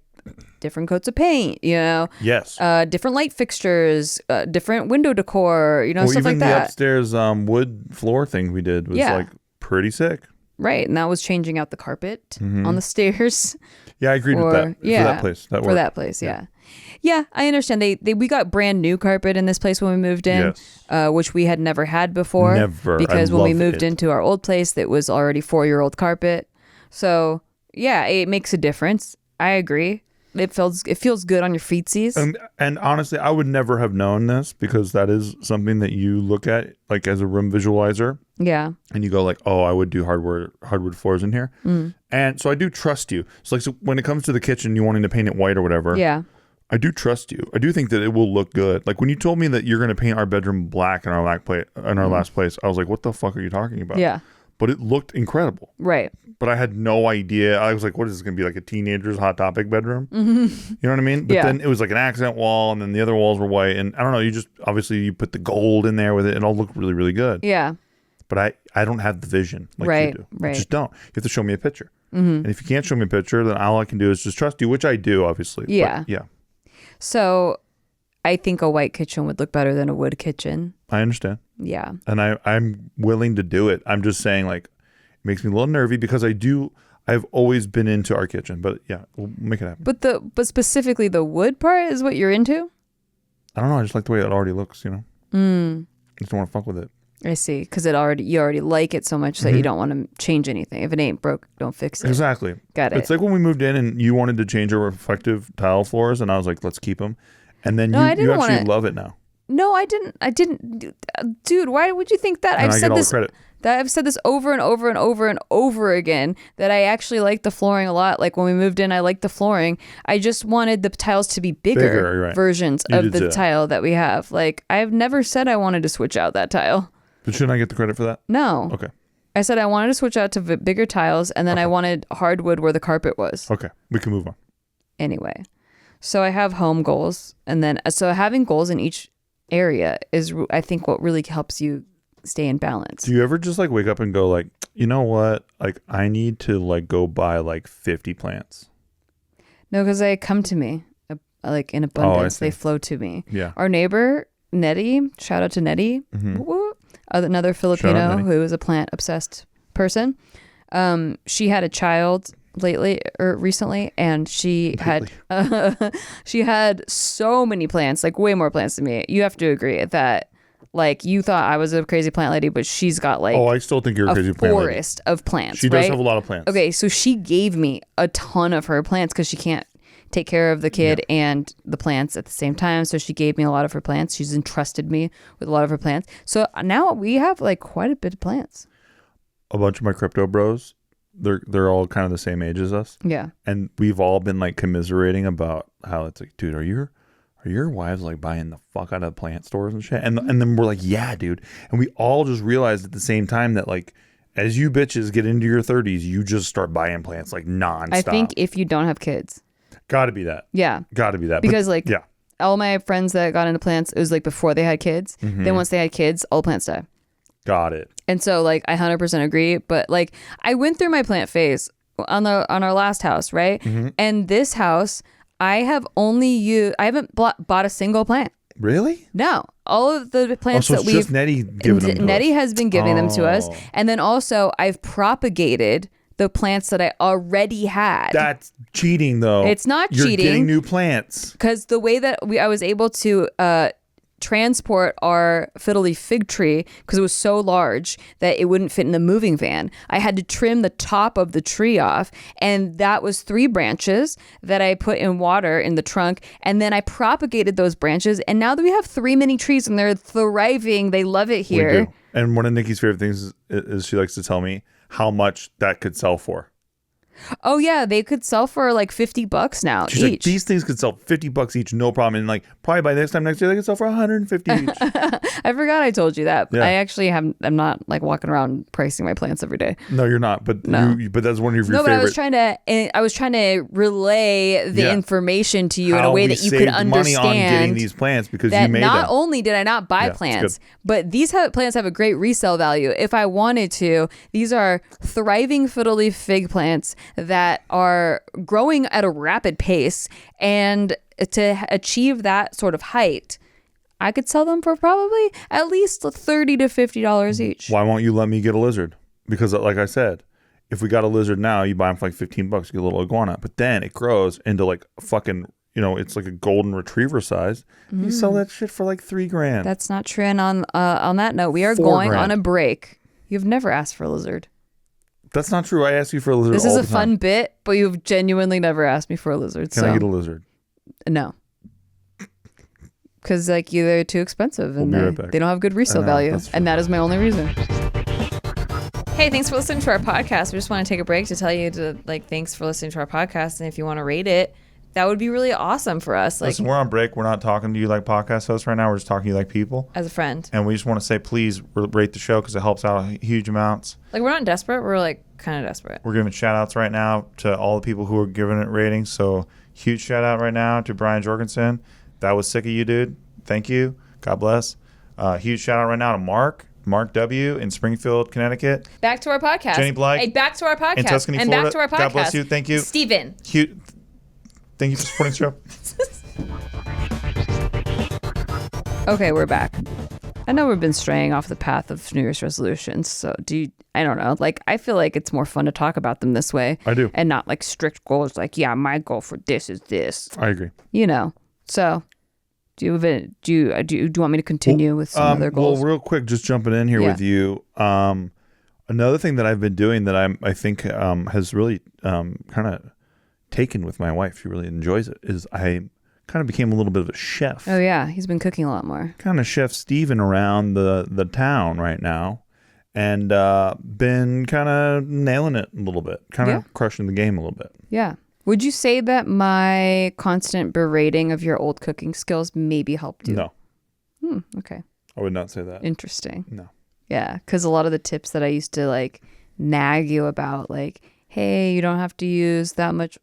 [SPEAKER 1] different coats of paint,
[SPEAKER 2] Yes.
[SPEAKER 1] Different light fixtures, different window decor, stuff like that. Even
[SPEAKER 2] the upstairs wood floor thing we did was like pretty sick.
[SPEAKER 1] Right, and that was changing out the carpet on the stairs.
[SPEAKER 2] Yeah, I agreed with that.
[SPEAKER 1] Yeah,
[SPEAKER 2] for that place.
[SPEAKER 1] For that place, yeah. Yeah, I understand. We got brand new carpet in this place when we moved in, which we had never had before.
[SPEAKER 2] Never.
[SPEAKER 1] Because when we moved into our old place, that was already 4-year-old carpet. So yeah, it makes a difference. I agree. It feels good on your feetsies.
[SPEAKER 2] And honestly, I would never have known this because that is something that you look at like as a room visualizer.
[SPEAKER 1] Yeah.
[SPEAKER 2] And you go like, oh, I would do hardwood floors in here. Mm. And so I do trust you. So when it comes to the kitchen, you wanting to paint it white or whatever.
[SPEAKER 1] Yeah.
[SPEAKER 2] I do trust you. I do think that it will look good. Like when you told me that you're going to paint our bedroom black in our last place, I was like, what the fuck are you talking about?
[SPEAKER 1] Yeah.
[SPEAKER 2] But it looked incredible.
[SPEAKER 1] Right.
[SPEAKER 2] But I had no idea. I was like, what is this going to be, like a teenager's Hot Topic bedroom? Mm-hmm. You know what I mean? But then it was like an accent wall, and then the other walls were white. And I don't know, you put the gold in there with it, and it all looked really, really good.
[SPEAKER 1] Yeah.
[SPEAKER 2] But I don't have the vision like you do.
[SPEAKER 1] Right.
[SPEAKER 2] I just don't. You have to show me a picture. Mm-hmm. And if you can't show me a picture, then all I can do is just trust you, which I do, obviously.
[SPEAKER 1] Yeah.
[SPEAKER 2] But, yeah.
[SPEAKER 1] So I think a white kitchen would look better than a wood kitchen.
[SPEAKER 2] I understand.
[SPEAKER 1] Yeah.
[SPEAKER 2] And I'm willing to do it. I'm just saying, like, it makes me a little nervy because I've always been into our kitchen. But yeah, we'll make it happen.
[SPEAKER 1] But specifically the wood part is what you're into?
[SPEAKER 2] I don't know. I just like the way it already looks, I just don't want to fuck with it.
[SPEAKER 1] I see. Because you already like it so much that you don't want to change anything. If it ain't broke, don't fix it.
[SPEAKER 2] Exactly.
[SPEAKER 1] Got it.
[SPEAKER 2] It's like when we moved in and you wanted to change our reflective tile floors, and I was like, let's keep them. And then you actually love it now.
[SPEAKER 1] No, I didn't. Dude, why would you think that?
[SPEAKER 2] And I've
[SPEAKER 1] said this over and over and over and over again that I actually like the flooring a lot. Like when we moved in, I liked the flooring. I just wanted the tiles to be bigger
[SPEAKER 2] right.
[SPEAKER 1] versions of the tile that we have. Like I've never said I wanted to switch out that tile.
[SPEAKER 2] But shouldn't I get the credit for that?
[SPEAKER 1] No.
[SPEAKER 2] Okay.
[SPEAKER 1] I said I wanted to switch out to bigger tiles, and then I wanted hardwood where the carpet was.
[SPEAKER 2] Okay. We can move on.
[SPEAKER 1] Anyway, so I have home goals, and then so having goals in each area is, I think, what really helps you stay in balance.
[SPEAKER 2] Do you ever just like wake up and go like, you know what? Like I need to like go buy like 50 plants.
[SPEAKER 1] No, because they come to me like in abundance. They flow to me.
[SPEAKER 2] Yeah.
[SPEAKER 1] Our neighbor, Nettie, shout out to Nettie, another Filipino who is a plant obsessed person. She had a child recently, and she had so many plants, like way more plants than me. You have to agree that like you thought I was a crazy plant lady, but she's got like
[SPEAKER 2] I still think you're a crazy plant lady.
[SPEAKER 1] Forest of plants.
[SPEAKER 2] She does have a lot of plants.
[SPEAKER 1] Okay, so she gave me a ton of her plants because she can't take care of the kid and the plants at the same time. So she gave me a lot of her plants. She's entrusted me with a lot of her plants. So now we have like quite a bit of plants.
[SPEAKER 2] A bunch of my crypto bros, they're all kind of the same age as us.
[SPEAKER 1] Yeah.
[SPEAKER 2] And we've all been like commiserating about how it's like, dude, are your wives like buying the fuck out of plant stores and shit? And then we're like, yeah, dude. And we all just realized at the same time that like, as you bitches get into your 30s, you just start buying plants like nonstop.
[SPEAKER 1] I think if you don't have kids.
[SPEAKER 2] Got to be that.
[SPEAKER 1] Yeah.
[SPEAKER 2] Got to be that.
[SPEAKER 1] Because all my friends that got into plants, it was like before they had kids.
[SPEAKER 2] Mm-hmm.
[SPEAKER 1] Then once they had kids, all the plants die.
[SPEAKER 2] Got it.
[SPEAKER 1] And so like I 100% agree. But like I went through my plant phase on our last house, right?
[SPEAKER 2] Mm-hmm.
[SPEAKER 1] And this house, I haven't bought a single plant.
[SPEAKER 2] Really?
[SPEAKER 1] No. All of the plants
[SPEAKER 2] so
[SPEAKER 1] that
[SPEAKER 2] it's
[SPEAKER 1] we've...
[SPEAKER 2] just Nettie giving them to
[SPEAKER 1] Nettie
[SPEAKER 2] us.
[SPEAKER 1] has been giving them to us. And then also I've propagated the plants that I already had.
[SPEAKER 2] That's cheating though.
[SPEAKER 1] It's not
[SPEAKER 2] You're
[SPEAKER 1] cheating.
[SPEAKER 2] Getting new plants.
[SPEAKER 1] Because the way that I was able to transport our fiddle leaf fig tree, because it was so large that it wouldn't fit in the moving van, I had to trim the top of the tree off, and that was 3 branches that I put in water in the trunk, and then I propagated those branches, and now that we have 3 mini trees and they're thriving, they love it here.
[SPEAKER 2] We do. And one of Nikki's favorite things is she likes to tell me how much that could sell for.
[SPEAKER 1] Oh yeah, they could sell for like $50 now.
[SPEAKER 2] She's
[SPEAKER 1] each.
[SPEAKER 2] like, these things could sell $50 each, no problem. And like probably by this time next year, they could sell for $150 each.
[SPEAKER 1] I forgot I told you that.
[SPEAKER 2] Yeah.
[SPEAKER 1] I actually I'm not like walking around pricing my plants every day.
[SPEAKER 2] No, you're not. But but that's one of your
[SPEAKER 1] No,
[SPEAKER 2] favorite.
[SPEAKER 1] but I was trying to relay the information to you in a way that you could understand.
[SPEAKER 2] Money on getting these plants because
[SPEAKER 1] that
[SPEAKER 2] you made
[SPEAKER 1] not
[SPEAKER 2] them.
[SPEAKER 1] only did I not buy plants, but these plants have a great resale value. If I wanted to, these are thriving fiddle leaf fig plants that are growing at a rapid pace, and to achieve that sort of height, I could sell them for probably at least $30 to $50 each.
[SPEAKER 2] Why won't you let me get a lizard? Because like I said, if we got a lizard now, you buy them for like $15, you get a little iguana, but then it grows into like fucking, it's like a golden retriever size. You sell that shit for like $3,000.
[SPEAKER 1] That's not true. And on that note, we are going on a break. You've never asked for a lizard.
[SPEAKER 2] That's not true. I ask you for a lizard.
[SPEAKER 1] This is a fun bit, but you've genuinely never asked me for a lizard.
[SPEAKER 2] Can I get a lizard?
[SPEAKER 1] No. Because like they're too expensive and they don't have good resale value. And that is my only reason. Hey, thanks for listening to our podcast. We just want to take a break to tell you thanks for listening to our podcast. And if you want to rate it, that would be really awesome for us.
[SPEAKER 2] Listen, we're on break. We're not talking to you like podcast hosts right now. We're just talking to you like people.
[SPEAKER 1] As a friend.
[SPEAKER 2] And we just want to say, please rate the show because it helps out huge amounts.
[SPEAKER 1] Like, we're not desperate. We're like kind of desperate.
[SPEAKER 2] We're giving shout outs right now to all the people who are giving it ratings. So huge shout out right now to Brian Jorgensen. That was sick of you, dude. Thank you. God bless. Huge shout out right now to Mark W. in Springfield, Connecticut.
[SPEAKER 1] Back to our podcast.
[SPEAKER 2] Jenny Blyke.
[SPEAKER 1] Hey, back to our podcast.
[SPEAKER 2] In Tuscany,
[SPEAKER 1] and
[SPEAKER 2] Florida.
[SPEAKER 1] Back to our podcast.
[SPEAKER 2] God bless you. Thank you.
[SPEAKER 1] Steven.
[SPEAKER 2] Thank you for supporting the
[SPEAKER 1] show. Okay, we're back. I know we've been straying off the path of New Year's resolutions. So I don't know. Like, I feel like it's more fun to talk about them this way.
[SPEAKER 2] I do.
[SPEAKER 1] And not like strict goals. Like, yeah, my goal for this is this.
[SPEAKER 2] I agree.
[SPEAKER 1] So do you want me to continue with some other goals?
[SPEAKER 2] Well, real quick, just jumping in here with you. Another thing that I've been doing that I think has really kind of taken with my wife, she really enjoys it, is I kind of became a little bit of a chef.
[SPEAKER 1] Oh yeah, he's been cooking a lot more.
[SPEAKER 2] Kind of Chef Steven around the town right now, and been kind of nailing it a little bit, kind of crushing the game a little bit.
[SPEAKER 1] Yeah. Would you say that my constant berating of your old cooking skills maybe helped you?
[SPEAKER 2] No.
[SPEAKER 1] Okay.
[SPEAKER 2] I would not say that.
[SPEAKER 1] Interesting.
[SPEAKER 2] No.
[SPEAKER 1] Yeah, because a lot of the tips that I used to like nag you about, like, hey, you don't have to use that much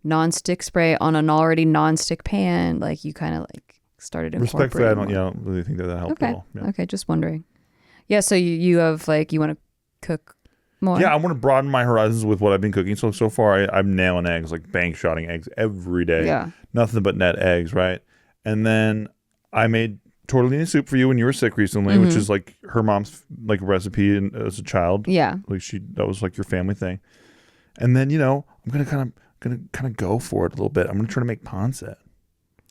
[SPEAKER 1] non-stick spray on an already non-stick pan. Like you kind of like started incorporating.
[SPEAKER 2] Respectfully, I don't really think that helped at all. Yeah.
[SPEAKER 1] Okay, just wondering. Yeah, so you have like, you want to cook more?
[SPEAKER 2] Yeah, I want to broaden my horizons with what I've been cooking. So far, I'm nailing eggs, like bank shotting eggs every day.
[SPEAKER 1] Yeah.
[SPEAKER 2] Nothing but net eggs, right? And then I made tortellini soup for you when you were sick recently, which is like her mom's like recipe as a child.
[SPEAKER 1] Yeah.
[SPEAKER 2] Like that was like your family thing. And then, I'm gonna kind of go for it a little bit. I'm gonna try to make pancit.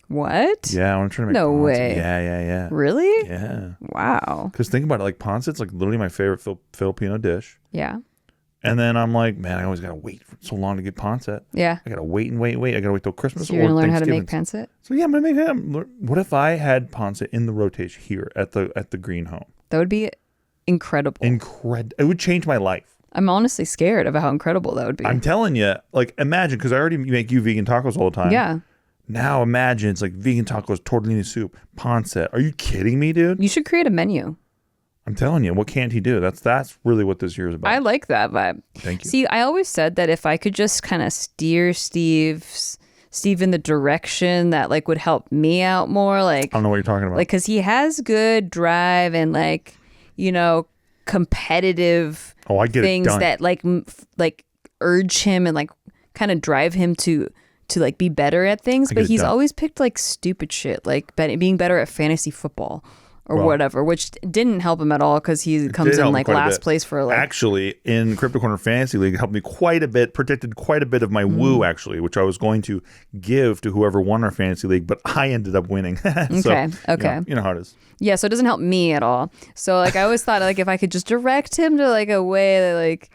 [SPEAKER 1] What?
[SPEAKER 2] Yeah, I want to try to make
[SPEAKER 1] No
[SPEAKER 2] pancit.
[SPEAKER 1] way.
[SPEAKER 2] Yeah.
[SPEAKER 1] Really?
[SPEAKER 2] Yeah.
[SPEAKER 1] Wow.
[SPEAKER 2] Because think about it, like pancit's like literally my favorite Filipino dish.
[SPEAKER 1] Yeah.
[SPEAKER 2] And then I'm like, man, I always gotta wait for so long to get pancit.
[SPEAKER 1] Yeah.
[SPEAKER 2] I gotta wait and wait. I gotta wait till Christmas.
[SPEAKER 1] So you're
[SPEAKER 2] or
[SPEAKER 1] gonna learn how to make
[SPEAKER 2] Thanksgiving.
[SPEAKER 1] pancit?
[SPEAKER 2] So yeah, I'm gonna make. What if I had pancit in the rotation here at the green home?
[SPEAKER 1] That would be incredible.
[SPEAKER 2] It would change my life.
[SPEAKER 1] I'm honestly scared of how incredible that would be.
[SPEAKER 2] I'm telling you, like imagine, because I already make you vegan tacos all the time.
[SPEAKER 1] Yeah.
[SPEAKER 2] Now imagine it's like vegan tacos, tortellini soup, pancit. Are you kidding me, dude?
[SPEAKER 1] You should create a menu.
[SPEAKER 2] I'm telling you, what can't he do? That's really what this year is about.
[SPEAKER 1] I like that vibe.
[SPEAKER 2] Thank you.
[SPEAKER 1] See, I always said that if I could just kind of steer Steve in the direction that like would help me out more, like
[SPEAKER 2] I don't know what you're talking about.
[SPEAKER 1] like because he has good drive and like competitive
[SPEAKER 2] I get
[SPEAKER 1] things
[SPEAKER 2] it done.
[SPEAKER 1] that like urge him and like kind of drive him to like be better at things, but he's always picked like stupid shit, like being better at fantasy football or whatever, which didn't help him at all because he comes in like last place for like.
[SPEAKER 2] Actually, in Crypto Corner Fantasy League, it helped me quite a bit, protected quite a bit of my woo actually, which I was going to give to whoever won our fantasy league, but I ended up winning.
[SPEAKER 1] Okay.
[SPEAKER 2] You know how it is.
[SPEAKER 1] Yeah, so it doesn't help me at all. So like I always thought like if I could just direct him to like a way that like.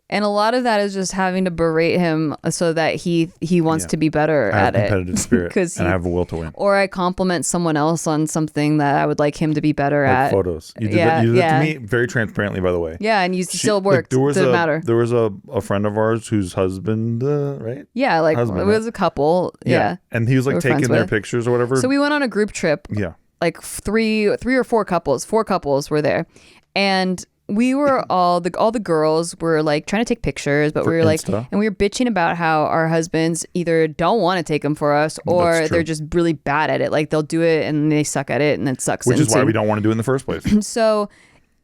[SPEAKER 1] And a lot of that is just having to berate him so that he wants to be better at it.
[SPEAKER 2] I have a competitive spirit, and I have a will to win.
[SPEAKER 1] Or I compliment someone else on something that I would like him to be better at.
[SPEAKER 2] Photos. You did that to me very transparently, by the way.
[SPEAKER 1] Yeah, and you still worked. It didn't matter.
[SPEAKER 2] There was a friend of ours whose husband, right?
[SPEAKER 1] Yeah, like it was a couple. Yeah.
[SPEAKER 2] And he was like taking their pictures or whatever.
[SPEAKER 1] So we went on a group trip.
[SPEAKER 2] Yeah.
[SPEAKER 1] Like three or four couples. 4 couples were there. And we were all the girls were like trying to take pictures, but we were like, and we were bitching about how our husbands either don't want to take them for us or they're just really bad at it. Like they'll do it and they suck at it and it sucks.
[SPEAKER 2] Which is why we don't want to do it in the first place.
[SPEAKER 1] So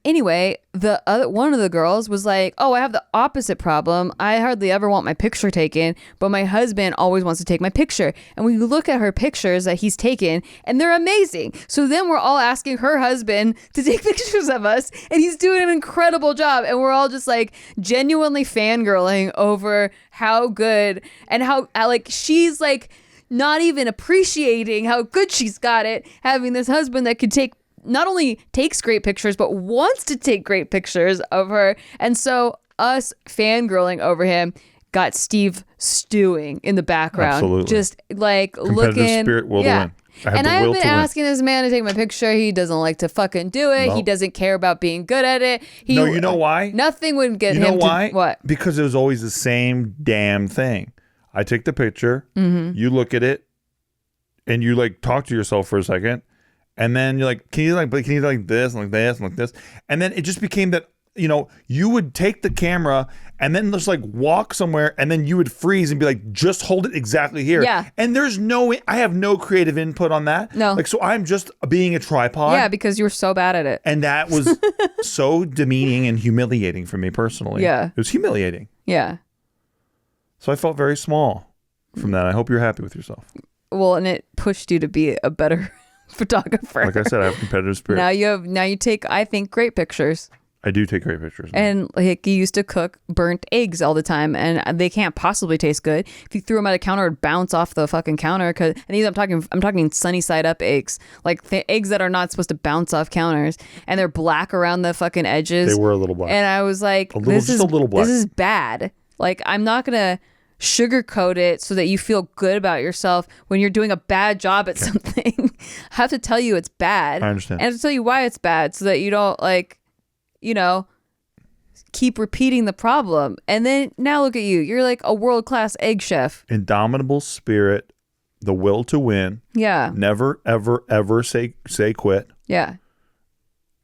[SPEAKER 1] anyway, one of the girls was like, oh, I have the opposite problem. I hardly ever want my picture taken, but my husband always wants to take my picture. And we look at her pictures that he's taken and they're amazing. So then we're all asking her husband to take pictures of us and he's doing an incredible job. And we're all just like genuinely fangirling over how good and how like she's like not even appreciating how good she's got it, having this husband that could not only takes great pictures, but wants to take great pictures of her. And so us fangirling over him got Steve stewing in the background.
[SPEAKER 2] Absolutely.
[SPEAKER 1] Just like
[SPEAKER 2] competitive
[SPEAKER 1] looking.
[SPEAKER 2] Spirit will win.
[SPEAKER 1] And I've been asking this man to take my picture. He doesn't like to fucking do it. Nope. He doesn't care about being good at it.
[SPEAKER 2] No, you know why?
[SPEAKER 1] Nothing would get him
[SPEAKER 2] why?
[SPEAKER 1] to what?
[SPEAKER 2] Because it was always the same damn thing. I take the picture, you look at it, and you like talk to yourself for a second. And then you're like, can you like this and like this and like this? And then it just became that, you would take the camera and then just like walk somewhere and then you would freeze and be like, just hold it exactly here.
[SPEAKER 1] Yeah.
[SPEAKER 2] And I have no creative input on that.
[SPEAKER 1] No.
[SPEAKER 2] Like, so I'm just being a tripod.
[SPEAKER 1] Yeah, because you were so bad at it.
[SPEAKER 2] And that was so demeaning and humiliating for me personally.
[SPEAKER 1] Yeah.
[SPEAKER 2] It was humiliating.
[SPEAKER 1] Yeah.
[SPEAKER 2] So I felt very small from that. I hope you're happy with yourself.
[SPEAKER 1] Well, and it pushed you to be a better photographer.
[SPEAKER 2] Like I said, I have competitive spirit.
[SPEAKER 1] Now you take, I think, great pictures.
[SPEAKER 2] I do take great pictures.
[SPEAKER 1] And like you used to cook burnt eggs all the time, and they can't possibly taste good. If you threw them at a counter, it'd bounce off the fucking counter. And these I'm talking sunny side up eggs, like eggs that are not supposed to bounce off counters, and they're black around the fucking edges.
[SPEAKER 2] They were a little black.
[SPEAKER 1] And I was like, this is bad. Like I'm not gonna sugarcoat it so that you feel good about yourself when you're doing a bad job at something. I have to tell you it's bad.
[SPEAKER 2] I understand.
[SPEAKER 1] And I have to tell you why it's bad so that you don't keep repeating the problem. And then now look at you. You're like a world-class egg chef.
[SPEAKER 2] Indomitable spirit, the will to win.
[SPEAKER 1] Yeah.
[SPEAKER 2] Never, ever, ever say quit.
[SPEAKER 1] Yeah.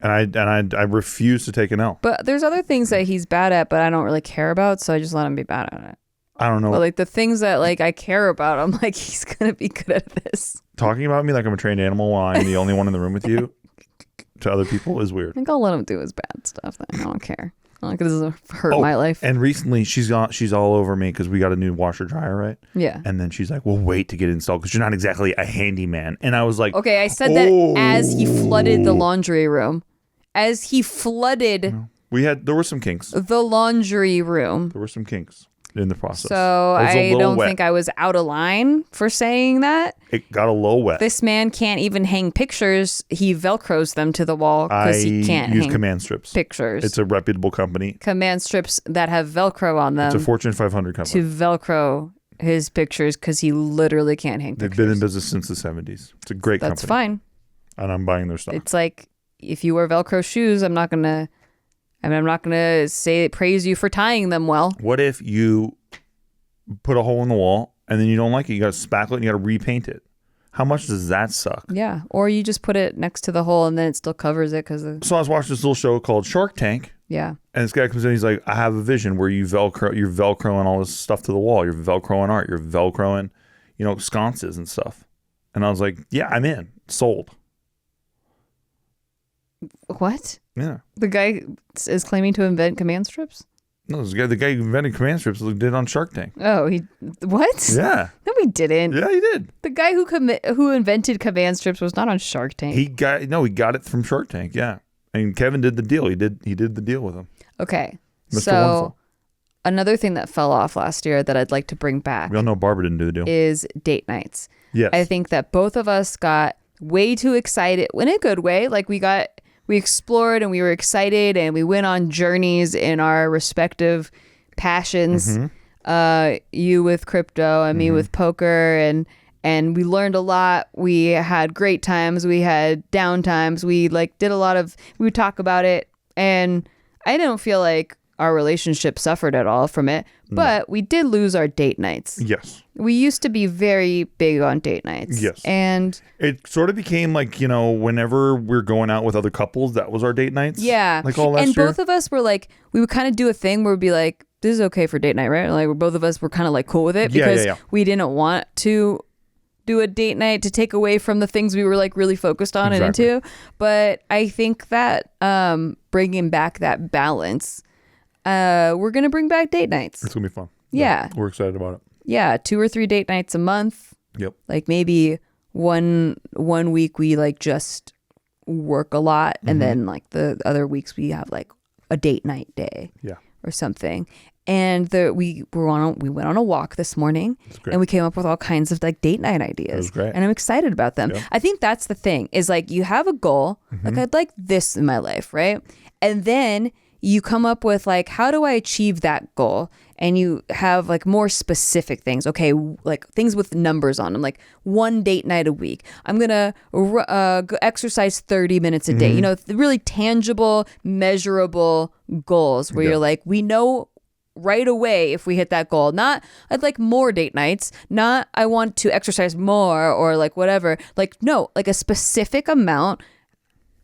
[SPEAKER 2] And I refuse to take an L.
[SPEAKER 1] But there's other things that he's bad at, but I don't really care about, so I just let him be bad at it.
[SPEAKER 2] I don't know.
[SPEAKER 1] But like the things that like I care about, I'm like, he's gonna be good at this.
[SPEAKER 2] Talking about me like I'm a trained animal while I'm the only one in the room with you to other people is weird.
[SPEAKER 1] I think I'll let him do his bad stuff. Then I don't care. Like this is hurt my life.
[SPEAKER 2] And recently she's all over me because we got a new washer dryer, right?
[SPEAKER 1] Yeah.
[SPEAKER 2] And then she's like, "We'll wait to get installed because you're not exactly a handyman." And I was like,
[SPEAKER 1] "Okay, I said that as he flooded the laundry room, as he flooded."
[SPEAKER 2] There were some kinks.
[SPEAKER 1] The laundry room.
[SPEAKER 2] There were some kinks in the process.
[SPEAKER 1] So I don't think I was out of line for saying that.
[SPEAKER 2] It got a little wet.
[SPEAKER 1] This man can't even hang pictures. He Velcros them to the wall because he can't
[SPEAKER 2] use
[SPEAKER 1] hang
[SPEAKER 2] command strips.
[SPEAKER 1] Pictures.
[SPEAKER 2] It's a reputable company.
[SPEAKER 1] Command strips that have Velcro on them.
[SPEAKER 2] It's a Fortune 500 company.
[SPEAKER 1] To Velcro his pictures because he literally can't hang pictures.
[SPEAKER 2] They've been in business since the 70s. It's a great company.
[SPEAKER 1] That's fine.
[SPEAKER 2] And I'm buying their stuff.
[SPEAKER 1] It's like if you wear Velcro shoes, I'm not gonna praise you for tying them well.
[SPEAKER 2] What if you put a hole in the wall and then you don't like it? You got to spackle it and you got to repaint it. How much does that suck?
[SPEAKER 1] Yeah. Or you just put it next to the hole and then it still covers it
[SPEAKER 2] So I was watching this little show called Shark Tank.
[SPEAKER 1] Yeah.
[SPEAKER 2] And this guy comes in, he's like, I have a vision where you're Velcroing all this stuff to the wall. You're Velcroing art. You're Velcroing, sconces and stuff. And I was like, yeah, I'm in. Sold.
[SPEAKER 1] What?
[SPEAKER 2] Yeah.
[SPEAKER 1] The guy is claiming to invent command strips?
[SPEAKER 2] No, the guy who invented command strips did it on Shark Tank.
[SPEAKER 1] Oh, what?
[SPEAKER 2] Yeah.
[SPEAKER 1] No, he didn't.
[SPEAKER 2] Yeah, he did.
[SPEAKER 1] The guy who invented command strips was not on Shark Tank.
[SPEAKER 2] He got it from Shark Tank. Yeah, and Kevin did the deal. He did the deal with him.
[SPEAKER 1] Okay,
[SPEAKER 2] Mr.
[SPEAKER 1] so
[SPEAKER 2] Wonderful.
[SPEAKER 1] Another thing that fell off last year that I'd like to bring back.
[SPEAKER 2] We all know Barbara didn't do the deal.
[SPEAKER 1] Is date nights.
[SPEAKER 2] Yes.
[SPEAKER 1] I think that both of us got way too excited in a good way. Like we explored and we were excited and we went on journeys in our respective passions. Mm-hmm. You with crypto and me with poker, and we learned a lot. We had great times. We had down times. We did a lot of. We would talk about it, and I don't feel like our relationship suffered at all from it. But we did lose our date nights.
[SPEAKER 2] Yes.
[SPEAKER 1] We used to be very big on date nights.
[SPEAKER 2] Yes.
[SPEAKER 1] And
[SPEAKER 2] it sort of became like, whenever we're going out with other couples, that was our date nights.
[SPEAKER 1] Yeah.
[SPEAKER 2] Like all last
[SPEAKER 1] and
[SPEAKER 2] year.
[SPEAKER 1] both of us were like, we would kind of do a thing where we'd be like, this is okay for date night, right? Like both of us were kind of like cool with it because we didn't want to do a date night to take away from the things we were like really focused on and into. But I think that bringing back that balance, we're going to bring back date nights.
[SPEAKER 2] It's going to be fun.
[SPEAKER 1] Yeah.
[SPEAKER 2] We're excited about it.
[SPEAKER 1] Yeah. 2 or 3 date nights a month.
[SPEAKER 2] Yep.
[SPEAKER 1] Like maybe one week we just work a lot. And then the other weeks we have a date night day.
[SPEAKER 2] Yeah.
[SPEAKER 1] Or something. And we went on a walk this morning and we came up with all kinds of date night ideas.
[SPEAKER 2] It was great.
[SPEAKER 1] And I'm excited about them. Yep. I think that's the thing is you have a goal, I'd like this in my life, right? And then you come up with how do I achieve that goal? And you have more specific things. Okay, things with numbers on them, 1 date night a week. I'm gonna exercise 30 minutes a day. Really tangible, measurable goals where you're we know right away if we hit that goal. Not I'd like more date nights. Not I want to exercise more or whatever. No, a specific amount.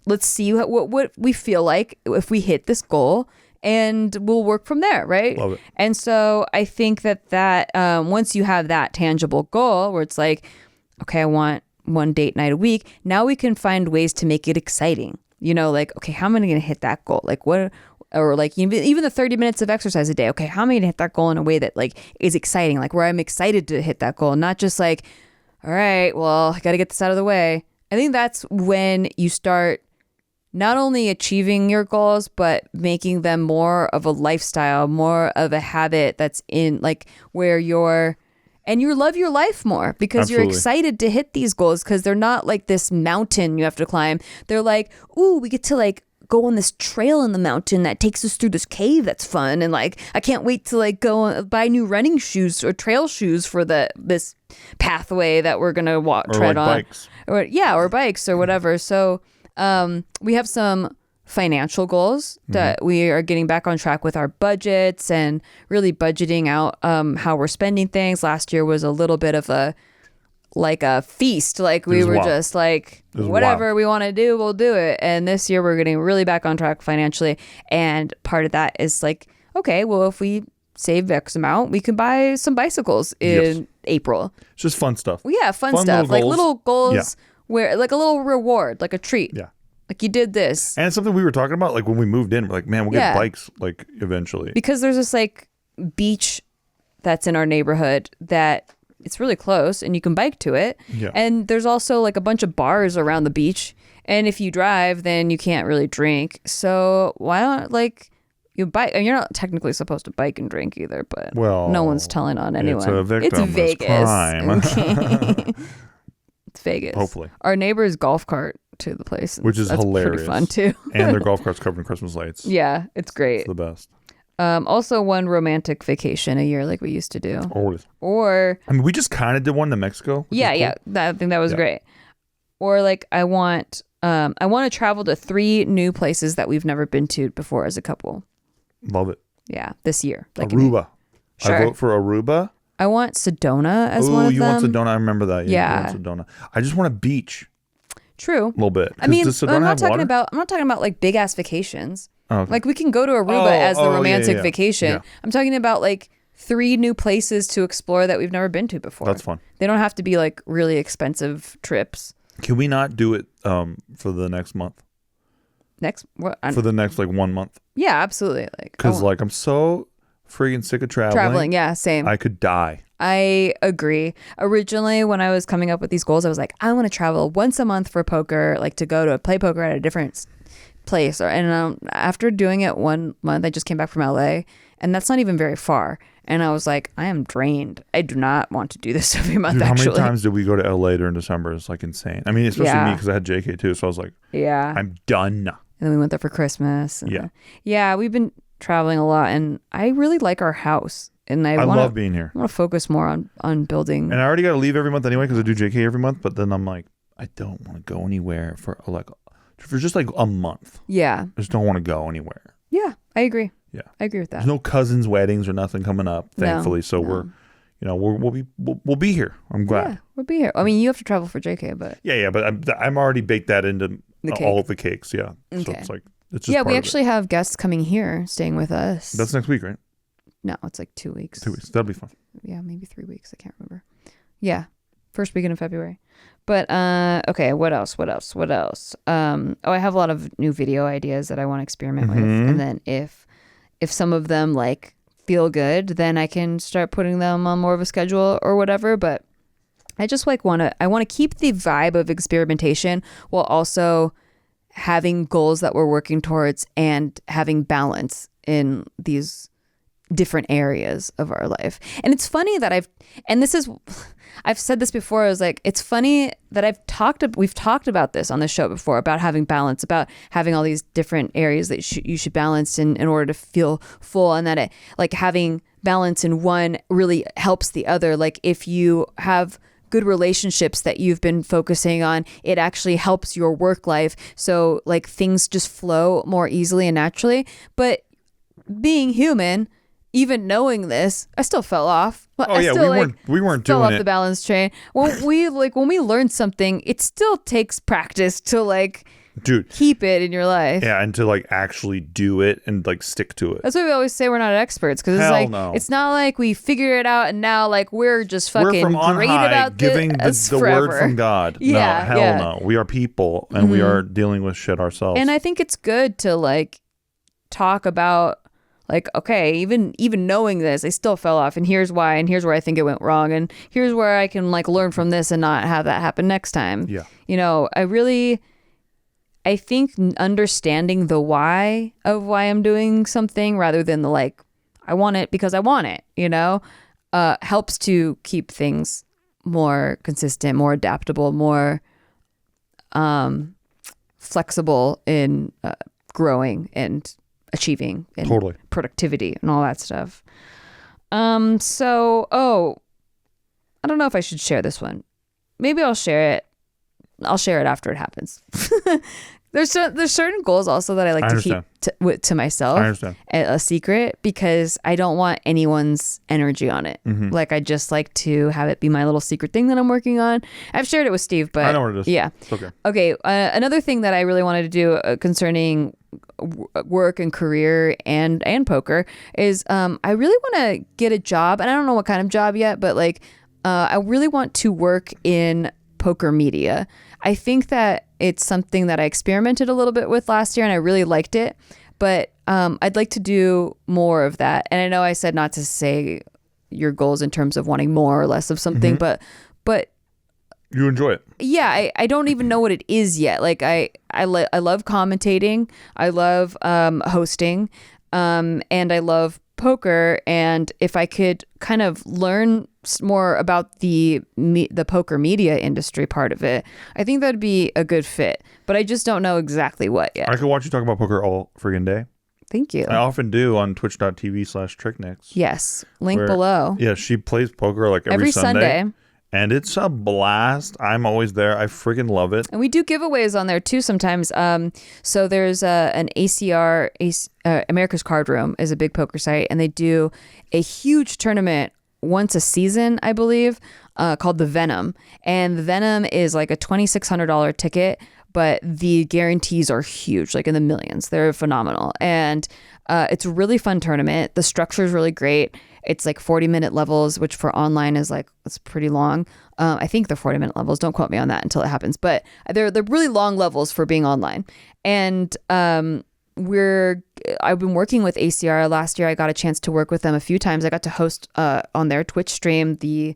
[SPEAKER 1] Let's see what we feel like if we hit this goal, and we'll work from there, right?
[SPEAKER 2] Love it.
[SPEAKER 1] And so I think that once you have that tangible goal where it's okay, I want 1 date night a week, now we can find ways to make it exciting. Okay, how am I going to hit that goal? What, or even the 30 minutes of exercise a day. Okay, how am I going to hit that goal in a way that is exciting, where I'm excited to hit that goal, not just all right, well, I got to get this out of the way. I think that's when you start not only achieving your goals, but making them more of a lifestyle, more of a habit that's in where you love your life more because You're excited to hit these goals because they're not this mountain you have to climb. They're ooh, we get to go on this trail in the mountain that takes us through this cave that's fun. And I can't wait to go buy new running shoes or trail shoes for this pathway that we're going to tread on.
[SPEAKER 2] Bikes.
[SPEAKER 1] Or bikes or whatever. So, we have some financial goals that we are getting back on track with our budgets and really budgeting out how we're spending things. Last year was a little bit of a like a feast. Like we were just like, whatever we want to do, we'll do it. And this year we're getting really back on track financially. And part of that is like, okay, well, if we save X amount, we can buy some bicycles in April.
[SPEAKER 2] It's just fun stuff.
[SPEAKER 1] Well, yeah, fun stuff. Like little goals where like a little reward, like a treat.
[SPEAKER 2] Yeah.
[SPEAKER 1] Like you did this.
[SPEAKER 2] And it's something we were talking about like when we moved in. We're like, man, we'll get bikes like eventually.
[SPEAKER 1] Because there's this like beach that's in our neighborhood that it's really close and you can bike to it.
[SPEAKER 2] Yeah.
[SPEAKER 1] And there's also like a bunch of bars around the beach. And if you drive, then you can't really drink. So why don't like you bike? And you're not technically supposed to bike and drink either, but no one's telling on anyone.
[SPEAKER 2] It's Vegas. Crime.
[SPEAKER 1] Okay. It's Vegas.
[SPEAKER 2] Hopefully.
[SPEAKER 1] Our neighbor's golf cart to the place.
[SPEAKER 2] Which is hilarious.
[SPEAKER 1] Pretty fun too.
[SPEAKER 2] And their golf cart's covered in Christmas lights.
[SPEAKER 1] Yeah, it's great.
[SPEAKER 2] It's the best.
[SPEAKER 1] Also one romantic vacation a year like we used to do.
[SPEAKER 2] Always.
[SPEAKER 1] Or
[SPEAKER 2] I mean, we just kind of did one to Mexico.
[SPEAKER 1] Yeah, cool. I think that was great. Or like I want to travel to 3 new places that we've never been to before as a couple.
[SPEAKER 2] Love it.
[SPEAKER 1] Yeah, this year. Like
[SPEAKER 2] Aruba.
[SPEAKER 1] Sure.
[SPEAKER 2] I vote for Aruba.
[SPEAKER 1] I want Sedona as one of them.
[SPEAKER 2] You want Sedona? I remember that.
[SPEAKER 1] Yeah.
[SPEAKER 2] You want Sedona. I just want a beach.
[SPEAKER 1] True.
[SPEAKER 2] A little bit.
[SPEAKER 1] I mean, I'm not talking
[SPEAKER 2] water?
[SPEAKER 1] about like big ass vacations.
[SPEAKER 2] Oh, okay.
[SPEAKER 1] Like we can go to Aruba as the romantic vacation.
[SPEAKER 2] Yeah.
[SPEAKER 1] I'm talking about like 3 new places to explore that we've never been to before.
[SPEAKER 2] That's fun.
[SPEAKER 1] They don't have to be like really expensive trips.
[SPEAKER 2] Can we not do it for the next month? For the next like 1 month?
[SPEAKER 1] Yeah, absolutely. Like
[SPEAKER 2] because like I'm so freaking sick of traveling.
[SPEAKER 1] Yeah, same.
[SPEAKER 2] I could die.
[SPEAKER 1] I agree. Originally, when I was coming up with these goals, I was like, I want to travel once a month for poker, like to go to play poker at a different place. And after doing it 1 month, I just came back from LA, and that's not even very far. And I was like, I am drained. I do not want to do this every month.
[SPEAKER 2] Dude,
[SPEAKER 1] actually,
[SPEAKER 2] how many times did we go to LA during December? It's like insane. I mean, especially me because I had JK too. So I was like, I'm done.
[SPEAKER 1] And then we went there for Christmas.
[SPEAKER 2] And
[SPEAKER 1] we've been traveling a lot, and I really like our house. And I
[SPEAKER 2] love being here.
[SPEAKER 1] I want to focus more on building.
[SPEAKER 2] And I already got to leave every month anyway because I do JK every month. But then I'm like, I don't want to go anywhere for just like a month.
[SPEAKER 1] Yeah.
[SPEAKER 2] I just don't want to go anywhere.
[SPEAKER 1] Yeah, I agree.
[SPEAKER 2] Yeah,
[SPEAKER 1] I agree with that.
[SPEAKER 2] There's no cousins' weddings or nothing coming up, thankfully. So we'll be here. I'm glad.
[SPEAKER 1] Yeah, we'll be here. I mean, you have to travel for JK, but
[SPEAKER 2] but I'm already baked that into all of the cakes. Yeah,
[SPEAKER 1] okay.
[SPEAKER 2] So it's like it's just
[SPEAKER 1] we actually have guests coming here, staying with us.
[SPEAKER 2] That's next week, right?
[SPEAKER 1] No, it's like 2 weeks.
[SPEAKER 2] 2 weeks. That'll be fun.
[SPEAKER 1] Yeah, maybe 3 weeks. I can't remember. Yeah, first weekend of February. But okay, what else? I have a lot of new video ideas that I want to experiment with, and then if some of them like feel good, then I can start putting them on more of a schedule or whatever. But I just like want to keep the vibe of experimentation while also having goals that we're working towards and having balance in these different areas of our life. And it's funny that I've said this before. I was like, it's funny that we've talked about this on the show before, about having balance, about having all these different areas that you should balance in order to feel full, and that like having balance in one really helps the other. Like if you have good relationships that you've been focusing on, it actually helps your work life. So like things just flow more easily and naturally. But being human, even knowing this, I still fell off.
[SPEAKER 2] We weren't doing
[SPEAKER 1] off
[SPEAKER 2] it.
[SPEAKER 1] The balance train. When we learn something, it still takes practice to like keep it in your life.
[SPEAKER 2] Yeah, and to like actually do it and like stick to it.
[SPEAKER 1] That's why we always say we're not experts, because it's like it's not like we figure it out and now like we're just fucking
[SPEAKER 2] from on
[SPEAKER 1] great
[SPEAKER 2] high,
[SPEAKER 1] about
[SPEAKER 2] giving the word from God.
[SPEAKER 1] Yeah,
[SPEAKER 2] no. We are people, and we are dealing with shit ourselves.
[SPEAKER 1] And I think it's good to like talk about like, okay, even knowing this, I still fell off, and here's why, and here's where I think it went wrong, and here's where I can like learn from this and not have that happen next time.
[SPEAKER 2] Yeah.
[SPEAKER 1] I think understanding the why of why I'm doing something rather than the like, I want it because I want it, helps to keep things more consistent, more adaptable, more flexible in growing and achieving and productivity and all that stuff. I don't know if I should share this one. Maybe I'll share it. I'll share it after it happens There's certain goals also that I like to keep to myself.
[SPEAKER 2] I understand.
[SPEAKER 1] A secret, because I don't want anyone's energy on it.
[SPEAKER 2] Mm-hmm.
[SPEAKER 1] Like, I just like to have it be my little secret thing that I'm working on. I've shared it with Steve, but
[SPEAKER 2] I know what it is.
[SPEAKER 1] Yeah.
[SPEAKER 2] It's okay.
[SPEAKER 1] Okay. Another thing that I really wanted to do concerning work and career and poker is I really want to get a job, and I don't know what kind of job yet, but like I really want to work in poker media. I think that it's something that I experimented a little bit with last year and I really liked it, but I'd like to do more of that. And I know I said not to say your goals in terms of wanting more or less of something, but
[SPEAKER 2] you enjoy it.
[SPEAKER 1] Yeah, I don't even know what it is yet. Like I love commentating, I love hosting, and I love poker. And if I could kind of learn more about the poker media industry part of it, I think that'd be a good fit. But I just don't know exactly what yet.
[SPEAKER 2] I could watch you talk about poker all friggin' day.
[SPEAKER 1] Thank you.
[SPEAKER 2] I often do on twitch.tv/tricknicks.
[SPEAKER 1] Yes, link below.
[SPEAKER 2] Yeah, she plays poker like every Sunday. And it's a blast. I'm always there. I friggin' love it.
[SPEAKER 1] And we do giveaways on there too sometimes. So there's an ACR, America's Card Room is a big poker site, and they do a huge tournament once a season, I believe, called the Venom. And the Venom is like a $2,600 ticket, but the guarantees are huge, like in the millions. They're phenomenal. And it's a really fun tournament. The structure is really great. It's like 40-minute levels, which for online is like, it's pretty long. I think they're 40-minute levels. Don't quote me on that until it happens. But they're really long levels for being online. And I've been working with ACR. Last year, I got a chance to work with them a few times. I got to host on their Twitch stream the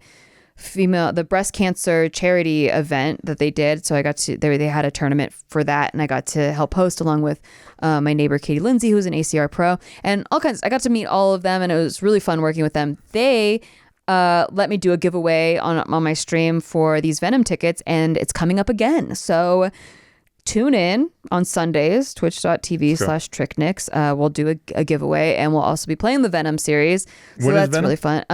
[SPEAKER 1] breast cancer charity event that they did. So I got to, they had a tournament for that, and I got to help host along with my neighbor Katie Lindsay, who's an ACR pro, and all kinds. I got to meet all of them, and it was really fun working with them. They let me do a giveaway on my stream for these Venom tickets, and it's coming up again. So tune in on Sundays, twitch.tv/tricknicks. We'll do a giveaway, and we'll also be playing the Venom series. So
[SPEAKER 2] when
[SPEAKER 1] that's really fun.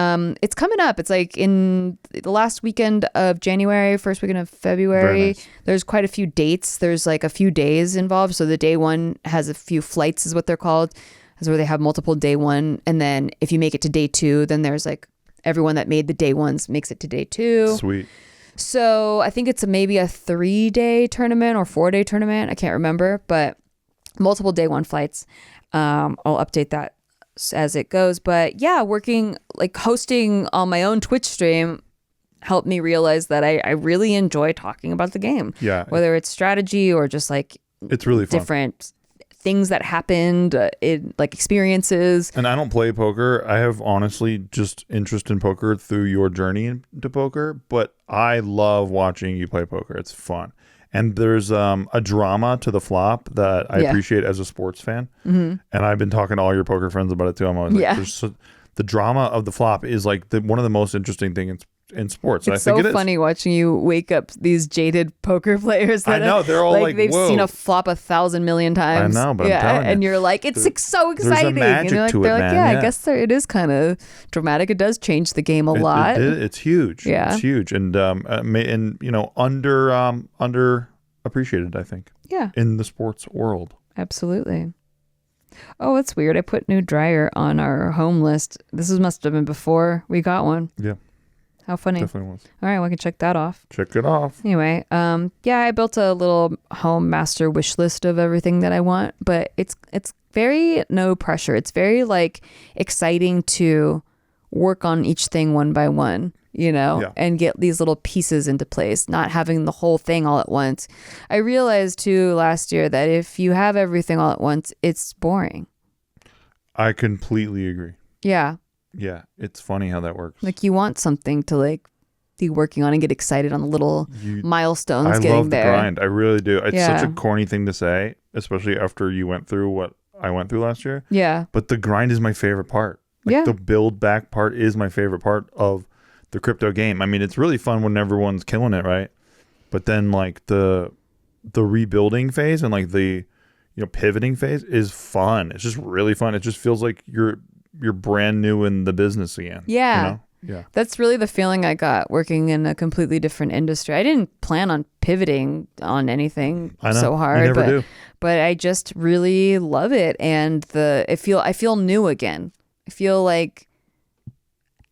[SPEAKER 1] It's coming up. It's like in the last weekend of January, first weekend of February.
[SPEAKER 2] Nice.
[SPEAKER 1] There's quite a few dates. There's like a few days involved. So the day one has a few flights is what they're called. Is where they have multiple day one. And then if you make it to day two, then there's like everyone that made the day ones makes it to day two.
[SPEAKER 2] Sweet.
[SPEAKER 1] So I think it's maybe a 3-day tournament or 4-day tournament. I can't remember, but multiple day one flights. I'll update that as it goes. But yeah, hosting on my own Twitch stream helped me realize that I really enjoy talking about the game.
[SPEAKER 2] Yeah.
[SPEAKER 1] Whether it's strategy or just like
[SPEAKER 2] it's really fun.
[SPEAKER 1] Different things that happened in like experiences.
[SPEAKER 2] And I don't play poker. I have honestly just interest in poker through your journey into poker, but I love watching you play poker. It's fun. And there's a drama to the flop that I appreciate as a sports fan. Mm-hmm. And I've been talking to all your poker friends about it too. I'm always like, the drama of the flop is like one of the most interesting things in sports.
[SPEAKER 1] It's so funny watching you wake up these jaded poker players that
[SPEAKER 2] I know they're all like
[SPEAKER 1] they've
[SPEAKER 2] whoa.
[SPEAKER 1] seen a flop 1,000 million times.
[SPEAKER 2] I know, but I'm telling you,
[SPEAKER 1] and you're like, it's so exciting.
[SPEAKER 2] There's a magic
[SPEAKER 1] and
[SPEAKER 2] to
[SPEAKER 1] they're
[SPEAKER 2] it,
[SPEAKER 1] like,
[SPEAKER 2] man.
[SPEAKER 1] I guess it is kind of dramatic. It does change the game a lot.
[SPEAKER 2] It's huge.
[SPEAKER 1] Yeah,
[SPEAKER 2] it's huge, and under appreciated, I think.
[SPEAKER 1] Yeah,
[SPEAKER 2] in the sports world.
[SPEAKER 1] Absolutely. Oh, it's weird. I put new dryer on our home list. This must have been before we got one.
[SPEAKER 2] Yeah.
[SPEAKER 1] How funny.
[SPEAKER 2] Definitely was.
[SPEAKER 1] All right, well, I can check that off.
[SPEAKER 2] Check it off.
[SPEAKER 1] Anyway, I built a little home master wish list of everything that I want, but it's very no pressure. It's very like exciting to work on each thing one by one, and get these little pieces into place, not having the whole thing all at once. I realized too last year that if you have everything all at once, it's boring.
[SPEAKER 2] I completely agree.
[SPEAKER 1] Yeah.
[SPEAKER 2] Yeah, it's funny how that works.
[SPEAKER 1] Like you want something to like be working on and get excited on the little milestones getting
[SPEAKER 2] love
[SPEAKER 1] there.
[SPEAKER 2] The grind. I really do. It's such a corny thing to say, especially after you went through what I went through last year.
[SPEAKER 1] Yeah.
[SPEAKER 2] But the grind is my favorite part. Like the build back part is my favorite part of the crypto game. I mean, it's really fun when everyone's killing it, right? But then like the rebuilding phase and like the pivoting phase is fun. It's just really fun. It just feels like you're brand new in the business again.
[SPEAKER 1] Yeah.
[SPEAKER 2] Yeah.
[SPEAKER 1] That's really the feeling I got working in a completely different industry. I didn't plan on pivoting on anything so hard, but I just really love it. And I feel new again. I feel like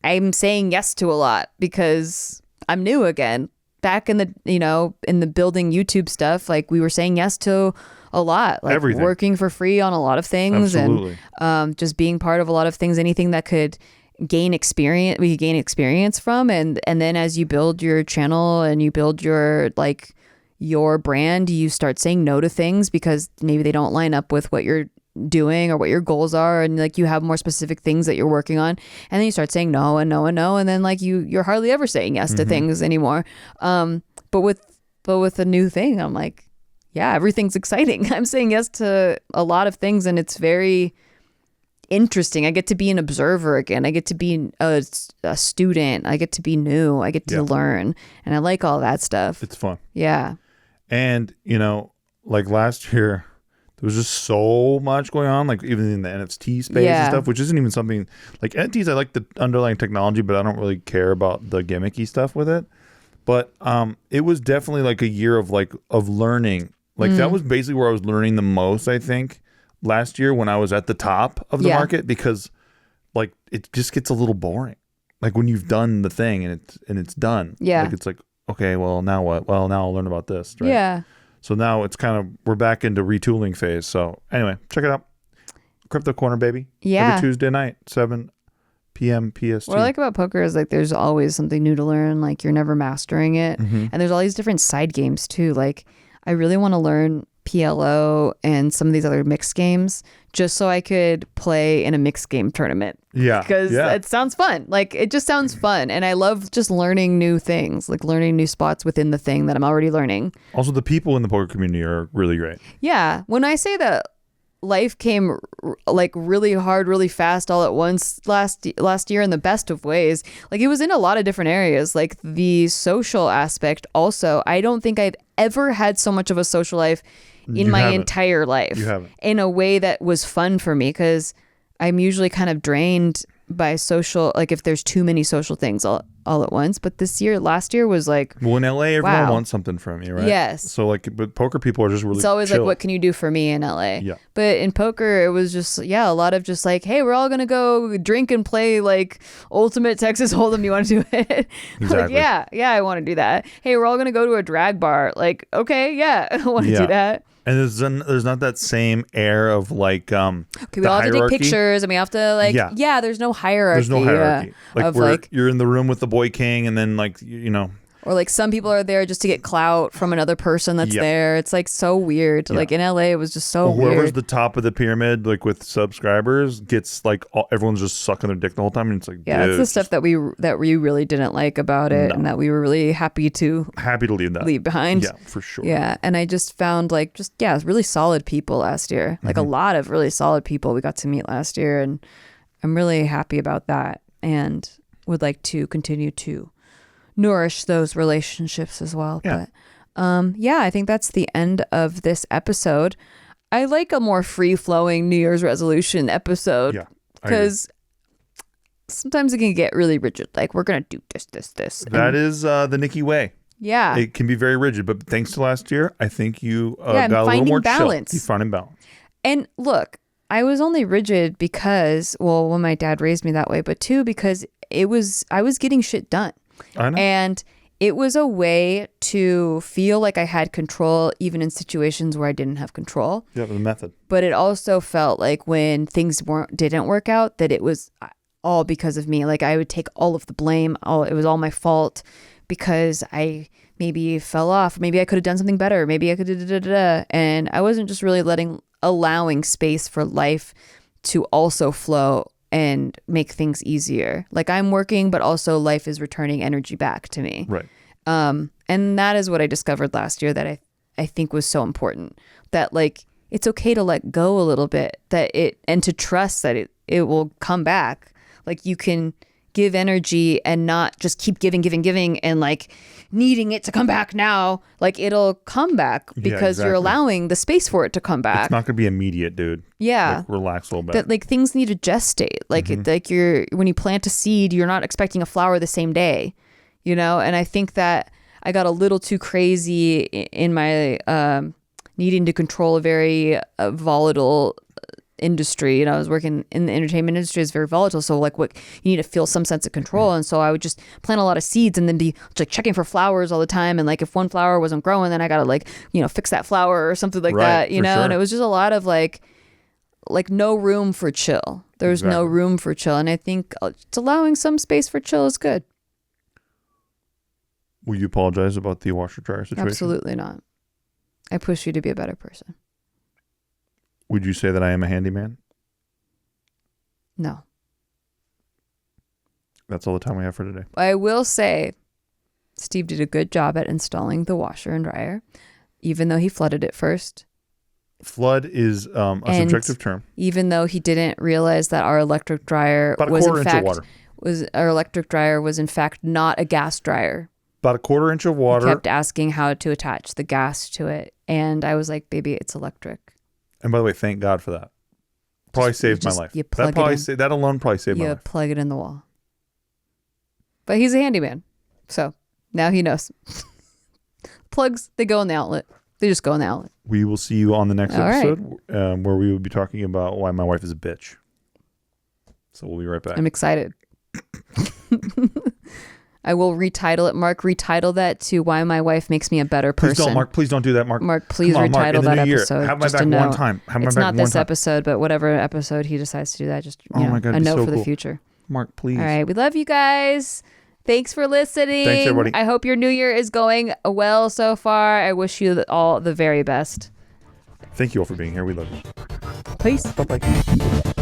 [SPEAKER 1] I'm saying yes to a lot because I'm new again. Back in the building YouTube stuff, like we were saying yes to a lot, like
[SPEAKER 2] everything.
[SPEAKER 1] Working for free on a lot of things.
[SPEAKER 2] Absolutely.
[SPEAKER 1] And just being part of a lot of things, anything that could we gain experience from. And then as you build your channel and you build your brand, you start saying no to things because maybe they don't line up with what you're doing or what your goals are, and like you have more specific things that you're working on, and then you start saying no and no and no, and then like you're hardly ever saying yes to things anymore. But with a new thing, I'm like, yeah, everything's exciting. I'm saying yes to a lot of things, and it's very interesting. I get to be an observer again. I get to be a student. I get to be new. I get to learn, and I like all that stuff.
[SPEAKER 2] It's fun.
[SPEAKER 1] Yeah.
[SPEAKER 2] And like last year, there was just so much going on, like even in the NFT space and stuff, which isn't even something like NFTs. I like the underlying technology, but I don't really care about the gimmicky stuff with it. But it was definitely like a year of learning. Like that was basically where I was learning the most, I think, last year when I was at the top of the market, because like it just gets a little boring. Like when you've done the thing and it's done. Yeah. Like it's like, okay, well now what? Well, now I'll learn about this. Right? Yeah. So now it's we're back into retooling phase. So anyway, check it out. Crypto Corner, baby. Yeah. Every Tuesday night, 7 p.m. PST.
[SPEAKER 1] What I like about poker is like there's always something new to learn. Like you're never mastering it. And there's all these different side games too. Like I really want to learn PLO and some of these other mixed games just so I could play in a mixed game tournament. Yeah. Because it sounds fun. Like it just sounds fun. And I love just learning new things, like learning new spots within the thing that I'm already learning.
[SPEAKER 2] Also, the people in the poker community are really great.
[SPEAKER 1] Yeah. When I say that life came like really hard, really fast all at once last year in the best of ways, like it was in a lot of different areas. Like the social aspect also, I don't think I've ever had so much of a social life in my entire life in a way that was fun for me, because I'm usually kind of drained by social, like if there's too many social things all at once. But last year was like,
[SPEAKER 2] well, in LA everyone wants something from you, right?
[SPEAKER 1] Yes.
[SPEAKER 2] So like, but poker people are just really,
[SPEAKER 1] it's always
[SPEAKER 2] chill.
[SPEAKER 1] Like, what can you do for me in LA? Yeah. But in poker it was just a lot of just like, hey, we're all gonna go drink and play like Ultimate Texas Hold'em. You want to do it? Exactly. Like, yeah, I want to do that. Hey, we're all gonna go to a drag bar. Like, okay, yeah, I want to do that.
[SPEAKER 2] And there's not that same air of like okay,
[SPEAKER 1] we all have to take pictures and we have to like there's no hierarchy.
[SPEAKER 2] There's no hierarchy. You're in the room with the boy king, and then like
[SPEAKER 1] or like some people are there just to get clout from another person that's there. It's like so weird. Like in LA it was just so weird.
[SPEAKER 2] Whoever's the top of the pyramid, like with subscribers, gets like everyone's just sucking their dick the whole time, and it's like
[SPEAKER 1] that's the stuff that we really didn't like about it, and that we were really happy to leave behind.
[SPEAKER 2] Yeah, for sure.
[SPEAKER 1] Yeah, and I just found like really solid people last year. Like a lot of really solid people we got to meet last year, and I'm really happy about that, and would like to continue to nourish those relationships as well. Yeah. But I think that's the end of this episode. I like a more free-flowing New Year's resolution episode. Yeah. Because sometimes it can get really rigid. Like, we're going to do this.
[SPEAKER 2] That is the Nikki way.
[SPEAKER 1] Yeah.
[SPEAKER 2] It can be very rigid, but thanks to last year, I think you got a little more
[SPEAKER 1] balance.
[SPEAKER 2] Chill. You found balance.
[SPEAKER 1] And look, I was only rigid because, well, when my dad raised me that way, but two, because I was getting shit done.
[SPEAKER 2] I know.
[SPEAKER 1] And it was a way to feel like I had control even in situations where I didn't have control.
[SPEAKER 2] Yeah, the method.
[SPEAKER 1] But it also felt like when things didn't work out, that it was all because of me. Like I would take all of the blame. It was all my fault because I maybe fell off. Maybe I could have done something better. Maybe I could and I wasn't just really allowing space for life to also flow and make things easier. Like I'm working, but also life is returning energy back to me.
[SPEAKER 2] Right.
[SPEAKER 1] And that is what I discovered last year that I think was so important. That like it's okay to let go a little bit. And to trust that it will come back. Like you can give energy and not just keep giving and like needing it to come back now. Like it'll come back because you're allowing the space for it to come back.
[SPEAKER 2] It's not going to be immediate, dude.
[SPEAKER 1] Yeah.
[SPEAKER 2] Like, relax a little bit.
[SPEAKER 1] That like things need to gestate. Like like when you plant a seed, you're not expecting a flower the same day, you know? And I think that I got a little too crazy in my needing to control a very volatile industry. And I was working in the entertainment industry. It's very volatile. So like what you need to feel some sense of control. And so I would just plant a lot of seeds and then be like checking for flowers all the time. And like if one flower wasn't growing, then I got to like, you know, fix that flower or something like that, you know? Sure. And it was just a lot of like no room for chill. There's no room for chill. And I think it's allowing some space for chill is good.
[SPEAKER 2] Will you apologize about the washer dryer situation?
[SPEAKER 1] Absolutely not. I push you to be a better person.
[SPEAKER 2] Would you say that I am a handyman?
[SPEAKER 1] No.
[SPEAKER 2] That's all the time we have for today.
[SPEAKER 1] I will say Steve did a good job at installing the washer and dryer, even though he flooded it first.
[SPEAKER 2] Flood is a subjective term.
[SPEAKER 1] Even though he didn't realize that our electric dryer was in fact not a gas dryer.
[SPEAKER 2] About a quarter inch of water.
[SPEAKER 1] He kept asking how to attach the gas to it. And I was like, baby, it's electric.
[SPEAKER 2] And by the way, thank God for that. Probably saved my life. That alone probably saved my life.
[SPEAKER 1] You plug it in the wall. But he's a handyman. So now he knows. Plugs, they go in the outlet. They just go in the outlet.
[SPEAKER 2] We will see you on the next episode where we will be talking about why my wife is a bitch. So we'll be right back.
[SPEAKER 1] I'm excited. I will retitle it. Mark, retitle that to Why My Wife Makes Me a Better Person.
[SPEAKER 2] Please don't, Mark. Please don't do that, Mark.
[SPEAKER 1] Mark, please retitle that episode.
[SPEAKER 2] Have my back one time.
[SPEAKER 1] It's not this episode, but whatever episode he decides to do that, just
[SPEAKER 2] my God,
[SPEAKER 1] a note
[SPEAKER 2] so
[SPEAKER 1] for
[SPEAKER 2] cool.
[SPEAKER 1] the future.
[SPEAKER 2] Mark, please.
[SPEAKER 1] All right. We love you guys. Thanks for listening.
[SPEAKER 2] Thanks, everybody.
[SPEAKER 1] I hope your new year is going well so far. I wish you all the very best.
[SPEAKER 2] Thank you all for being here. We love you.
[SPEAKER 1] Peace.
[SPEAKER 2] Bye-bye.